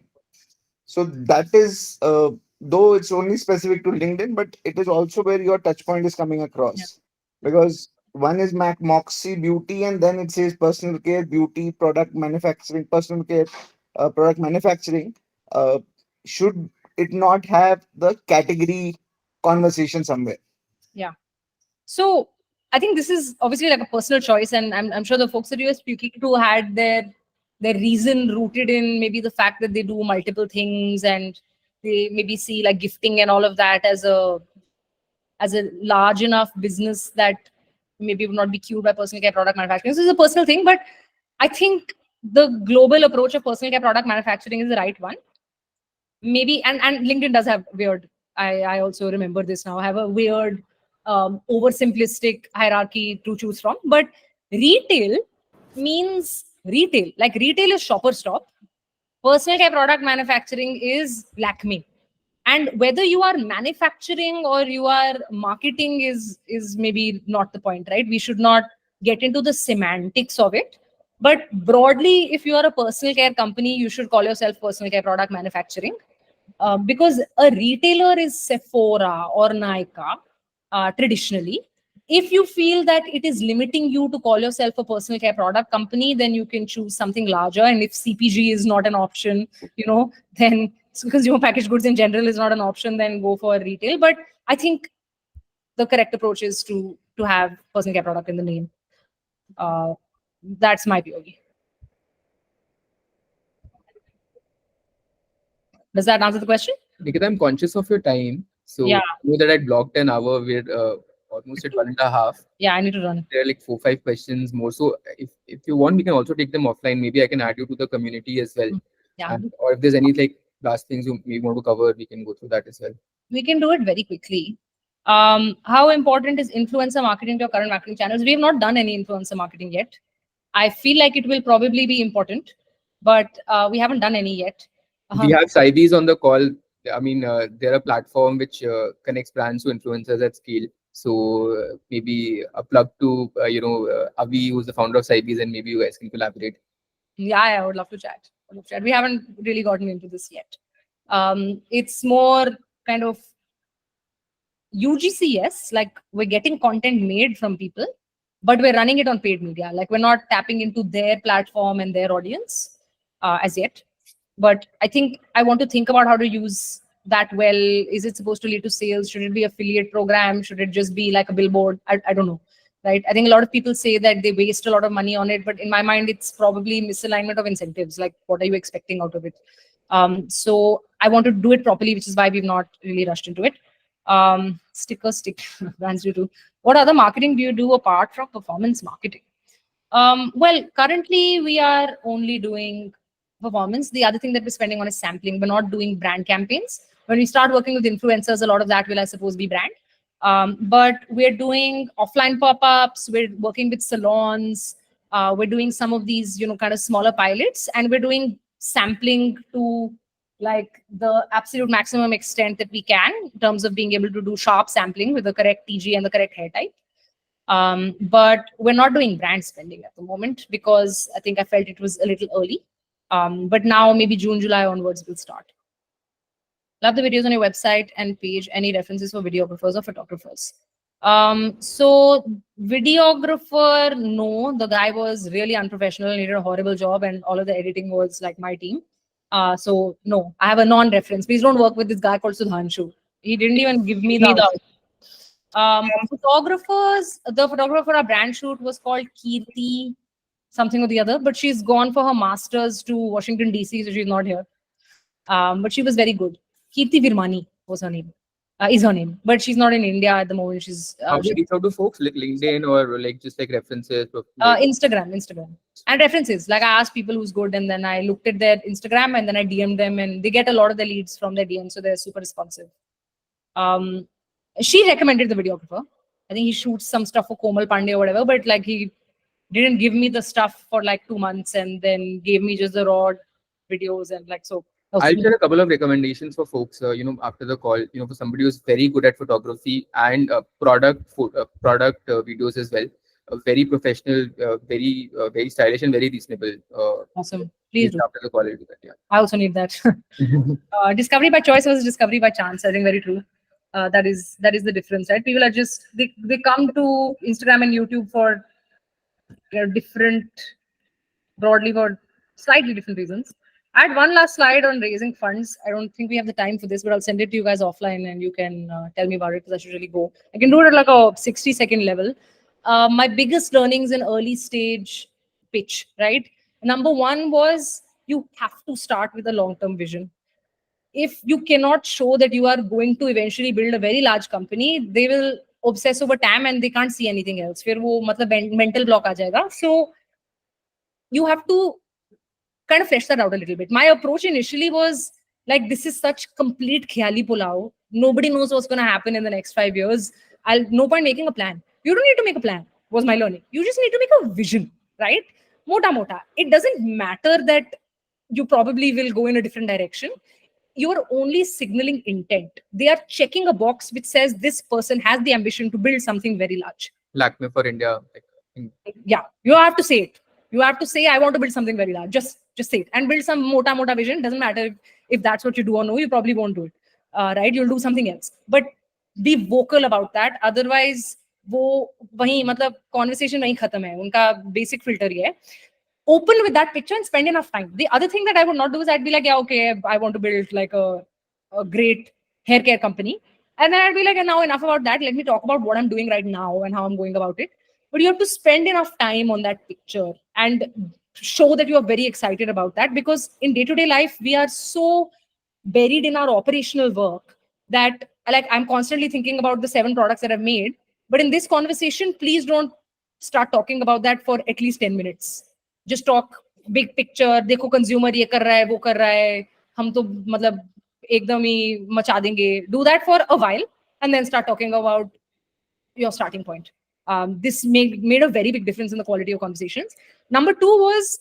So that is, though it's only specific to LinkedIn, but it is also where your touch point is coming yeah, across. Because one is Mac Moxie Beauty, and then it says personal care, beauty, product manufacturing, personal care, product manufacturing. Uh, should it not have the category conversation somewhere? yeah. So I think this is obviously like a personal choice, and I'm sure the folks that you were speaking to had their reason rooted in maybe the fact that they do multiple things, and they maybe see like gifting and all of that as a large enough business that maybe would not be cued by personal care product manufacturing. So it's a personal thing, but I think the global approach of personal care product manufacturing is the right one. Maybe, and LinkedIn does have weird. I also remember this now. Have a weird, oversimplistic hierarchy to choose from. But retail means retail. Like retail is shopper stop. Personal care product manufacturing is Lakme, and whether you are manufacturing or you are marketing is maybe not the point, right? We should not get into the semantics of it, but broadly, if you are a personal care company, you should call yourself personal care product manufacturing, because a retailer is Sephora or Nykaa, traditionally. If you feel that it is limiting you to call yourself a personal care product company, then you can choose something larger. And if CPG is not an option, then consumer packaged goods in general is not an option, then go for retail. But I think the correct approach is to have personal care product in the name. Uh, that's my POV. Does that answer the question? Because I'm conscious of your time, so Yeah, I know that I blocked an hour. We're almost at 1.5. yeah, I need to run. There are like 4, 5 questions more. So if you want, we can also take them offline. Maybe I can add you to the community as well. Yeah, And or if there's any like last things you may want to cover, we can go through that as well. we can do it very quickly. How important is influencer marketing to your current marketing channels? We have not done any influencer marketing yet. I feel like it will probably be important, but we haven't done any yet. We have Saibis on the call. I mean, they're a platform which connects brands to influencers at scale. So maybe a plug to Avi, who's the founder of Saibis, and maybe you guys can collaborate. Yeah, I would love to chat. I would love to chat. We haven't really gotten into this yet. It's more kind of UGC, yes, like we're getting content made from people, but we're running it on paid media. Like we're not tapping into their platform and their audience as yet. But I think I want to think about how to use that well. Is it supposed to lead to sales? Should it be affiliate program? Should it just be like a billboard? I don't know. Right. I think a lot of people say that they waste a lot of money on it, but in my mind, it's probably misalignment of incentives. Like, what are you expecting out of it? So I want to do it properly, which is why we've not really rushed into it. Stick brands do too. What other marketing do you do apart from performance marketing? Well, currently we are only doing performance. The other thing that we're spending on is sampling. We're not doing brand campaigns. When we start working with influencers, a lot of that will, I suppose, be brand. But we're doing offline pop-ups. We're working with salons. We're doing some of these, kind of smaller pilots, and we're doing sampling to like the absolute maximum extent that we can in terms of being able to do sharp sampling with the correct TG and the correct hair type. But we're not doing brand spending at the moment because I think I felt it was a little early. But now maybe June, July onwards will start. Love the videos on your website and page. Any references for videographers or photographers? So videographer, no, the guy was really unprofessional and he did a horrible job, and all of the editing was like my team. So no, I have a non-reference. Please don't work with this guy called Sudhanshu. He didn't even give me the outfit. Photographers, the photographer for our brand shoot was called Kirti, something or the other, but she's gone for her masters to Washington DC, so she's not here. But she was very good. Kirti Virmani was her name, is her name, but she's not in India at the moment. She's How do you reach out to folks, like LinkedIn or like just like references? Instagram, and references. Like I asked people who's good, and then I looked at their Instagram, and then I DM'd them, and they get a lot of the leads from their DM, so they're super responsive. She recommended the videographer. I think he shoots some stuff for Komal Pandey or whatever, but like he didn't give me the stuff for like 2 months, and then gave me just the raw videos, and like so. I'll share a couple of recommendations for folks, after the call, for somebody who's very good at photography and product videos as well. Very professional, very stylish and very reasonable. Awesome. Please do. After the call, I'll do that. Yeah. I also need that. Discovery by choice versus discovery by chance. I think very true. That is the difference, right? People are just they come to Instagram and YouTube for broadly for slightly different reasons. I had one last slide on raising funds. I don't think we have the time for this, but I'll send it to you guys offline and you can tell me about it, because I should really go. I can do it at like a 60-second level. My biggest learnings in early stage pitch, right? Number one was you have to start with a long-term vision. If you cannot show that you are going to eventually build a very large company, they will obsess over TAM and they can't see anything else. फिर वो मतलब mental block आ जाएगा. So you have to kind of flesh that out a little bit. My approach initially was like, this is such complete khayali pulao. Nobody knows what's going to happen in the next 5 years. No point making a plan. You don't need to make a plan, was my learning. You just need to make a vision, right? Mota. It doesn't matter that you probably will go in a different direction. You are only signaling intent. They are checking a box which says this person has the ambition to build something very large. Lakme for India. Yeah, you have to say it. You have to say, I want to build something very large. Just say it and build some mota vision. Doesn't matter if that's what you do or no, you probably won't do it. Right? You'll do something else. But be vocal about that. Otherwise, वो वही मतलब conversation वही खत्म है. उनका basic filter ये है. Open with that picture and spend enough time. The other thing that I would not do is I'd be like, yeah, okay, I want to build like a great hair care company. And then I'd be like, now enough about that. Let me talk about what I'm doing right now and how I'm going about it. But you have to spend enough time on that picture and show that you are very excited about that, because in day-to-day life, we are so buried in our operational work that like I'm constantly thinking about the 7 products that I've made. But in this conversation, please don't start talking about that for at least 10 minutes. Just talk big picture. देखो consumer ये कर रहा है, वो कर रहा है. हम तो मतलब एकदम ही मचा देंगे. Do that for a while and then start talking about your starting point. This made a very big difference in the quality of conversations. Number 2 was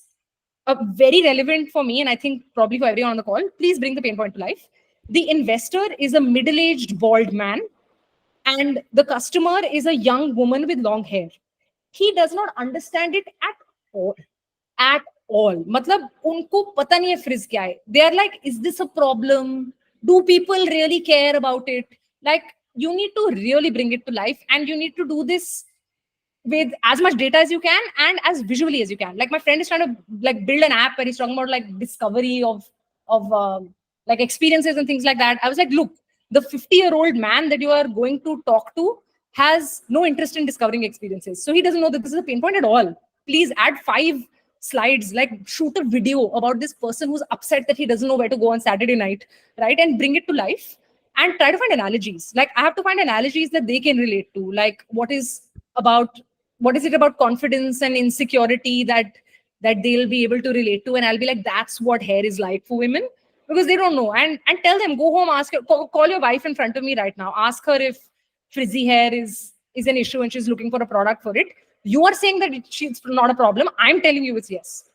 very relevant for me, and I think probably for everyone on the call. Please bring the pain point to life. The investor is a middle-aged bald man, and the customer is a young woman with long hair. He does not understand it at all. At all. मतलब उनको पता नहीं है frizz क्या है. They are like, is this a problem? Do people really care about it? Like, you need to really bring it to life, and you need to do this with as much data as you can and as visually as you can. Like my friend is trying to like build an app where he's talking about like discovery of like experiences and things like that. I was like, look, the 50-year-old man that you are going to talk to has no interest in discovering experiences. So he doesn't know that this is a pain point at all. Please add 5 slides, like shoot a video about this person who's upset that he doesn't know where to go on Saturday night, right? And bring it to life and try to find analogies. Like I have to find analogies that they can relate to. Like what is it about confidence and insecurity that they'll be able to relate to? And I'll be like, that's what hair is like for women, because they don't know. And tell them, go home, ask her, call your wife in front of me right now. Ask her if frizzy hair is an issue and she's looking for a product for it. You are saying that it's not a problem. I'm telling you it's yes,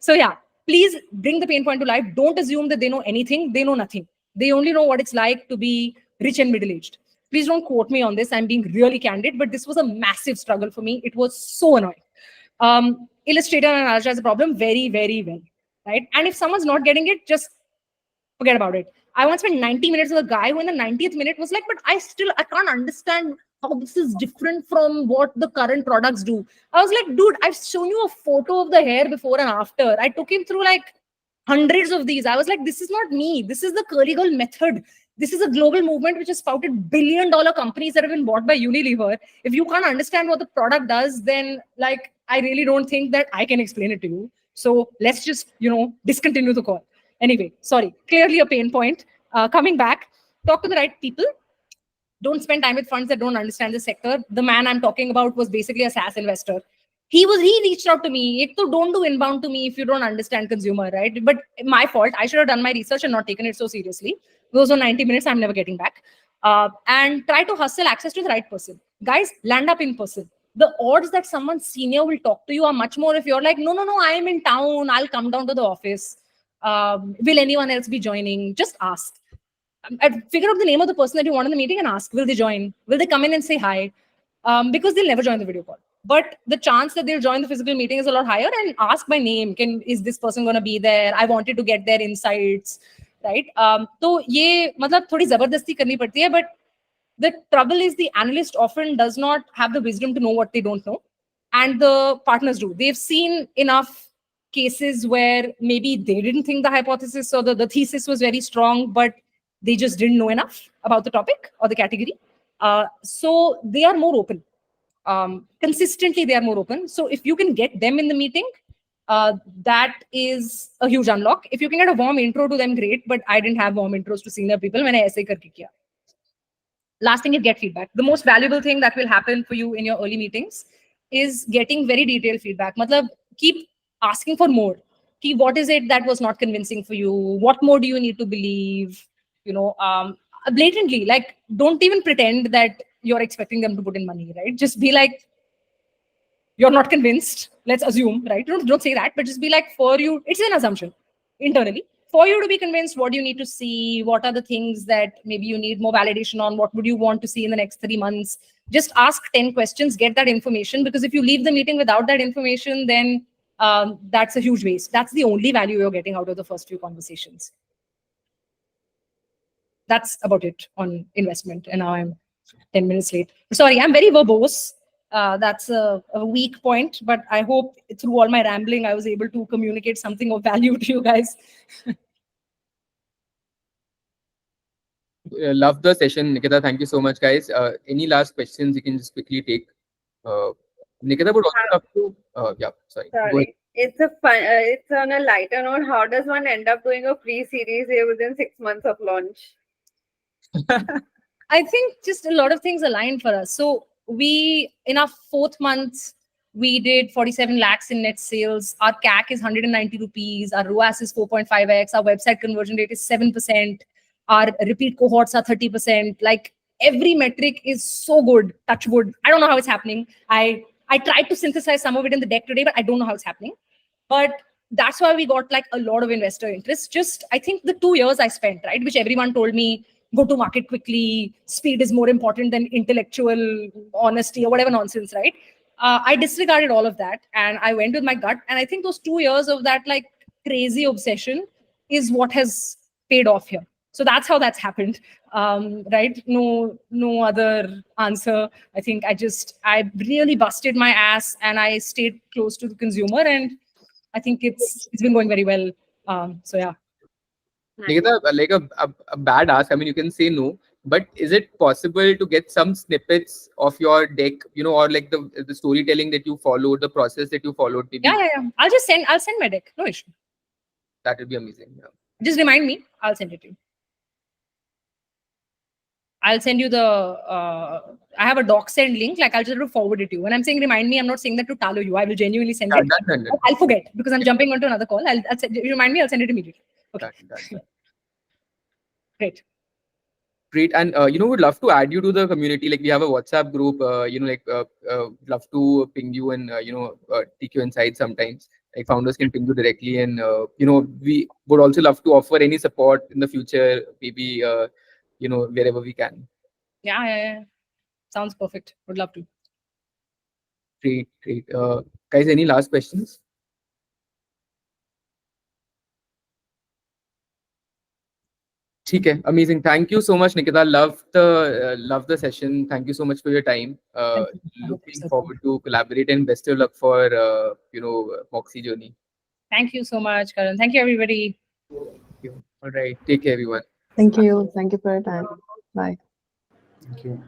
So yeah, please bring the pain point to life. Don't assume that they know anything. They know nothing. They only know what it's like to be rich and middle-aged. Please don't quote me on this. I'm being really candid, but this was a massive struggle for me. It was so annoying. Illustrator and Anarcha is a problem very, very well. right? And if someone's not getting it, just forget about it. I once spent 90 minutes with a guy who in the 90th minute was like, but I can't understand how this is different from what the current products do. I was like, dude, I've shown you a photo of the hair before and after. I took him through like hundreds of these. I was like, this is not me. This is the curly girl method. This is a global movement which has spouted billion-dollar companies that have been bought by Unilever. If you can't understand what the product does, then like I really don't think that I can explain it to you. So let's just, discontinue the call. Anyway, sorry, clearly a pain point. Coming back, talk to the right people. Don't spend time with funds that don't understand the sector. The man I'm talking about was basically a SaaS investor. He reached out to me. Ek to don't do inbound to me if you don't understand consumer, right? But my fault. I should have done my research and not taken it so seriously. Those were 90 minutes I'm never getting back. And try to hustle access to the right person. Guys, land up in person. The odds that someone senior will talk to you are much more if you're like, no, I am in town. I'll come down to the office. Will anyone else be joining? Just ask. I'd figure out the name of the person that you want in the meeting and ask, will they join? Will they come in and say hi? Because they'll never join the video call. But the chance that they'll join the physical meeting is a lot higher. And ask by name, is this person going to be there? I wanted to get their insights, right? So ये मतलब थोड़ी जबरदस्ती करनी पड़ती है, but the trouble is the analyst often does not have the wisdom to know what they don't know. And the partners do. They've seen enough cases where maybe they didn't think the hypothesis or the thesis was very strong, but they just didn't know enough about the topic or the category. So they are more open. Consistently, they are more open. So if you can get them in the meeting, that is a huge unlock. If you can get a warm intro to them, great. But I didn't have warm intros to senior people when I ऐसे करके किया. Last thing is get feedback. The most valuable thing that will happen for you in your early meetings is getting very detailed feedback. Matlab, keep asking for more. Keep, what is it that was not convincing for you? What more do you need to believe? Blatantly, like, don't even pretend that you're expecting them to put in money, right? Just be like, you're not convinced. Let's assume, right? Don't say that, but just be like, for you, it's an assumption internally. For you to be convinced, what do you need to see? What are the things that maybe you need more validation on? What would you want to see in the next 3 months? Just ask 10 questions, get that information. Because if you leave the meeting without that information, then that's a huge waste. That's the only value you're getting out of the first few conversations. That's about it on investment. And now I'm 10 minutes late. Sorry, I'm very verbose. That's a weak point, but I hope through all my rambling, I was able to communicate something of value to you guys. Love the session, Nikita. Thank you so much, guys. Any last questions you can just quickly take? Nikita would also love to. Yeah, sorry. Go ahead. Sorry. It's on a lighter note. How does one end up doing a pre-series here within 6 months of launch? I think just a lot of things aligned for us. So we, in our 4th month, we did 47 lakhs in net sales. Our CAC is 190 rupees. Our ROAS is 4.5x. Our website conversion rate is 7%. Our repeat cohorts are 30%. Like, every metric is so good. Touch wood. I don't know how it's happening. I tried to synthesize some of it in the deck today, but I don't know how it's happening. But that's why we got like a lot of investor interest. Just, I think the 2 years I spent, right, which everyone told me, go to market quickly, speed is more important than intellectual honesty or whatever nonsense, right? I disregarded all of that and I went with my gut. And I think those 2 years of that like crazy obsession is what has paid off here. So that's how that's happened, right? No other answer. I think I really busted my ass and I stayed close to the consumer, and I think it's been going very well. So yeah. Nikita, like a bad ask. I mean, you can say no, but is it possible to get some snippets of your deck, or like the storytelling that you followed, the process that you followed? Maybe Yeah. I'll send my deck. No issue. that would be amazing. Yeah. Just remind me. I'll send it to you. I'll send you I have a doc send link. Like, I'll just forward it to you. When I'm saying remind me, I'm not saying that to talo you. I will genuinely send it. Done. I'll forget because I'm jumping onto another call. I'll send, remind me. I'll send it immediately. Okay. Done. Great. Great. And would love to add you to the community. Like, we have a WhatsApp group. Love to ping you and take you inside sometimes. Like, founders can ping you directly, and we would also love to offer any support in the future. Maybe wherever we can. Yeah. Sounds perfect. Would love to. Great. Guys, any last questions? Okay, amazing. Thank you so much, Nikita. Love the session. Thank you so much for your time. Thank you. I hope Looking so. forward to collaborate, and best of luck for Moxie journey. Thank you so much, Karan. Thank you, everybody. Thank you. All right. Take care, everyone. Thank you. Thank you for your time. Bye. Thank you.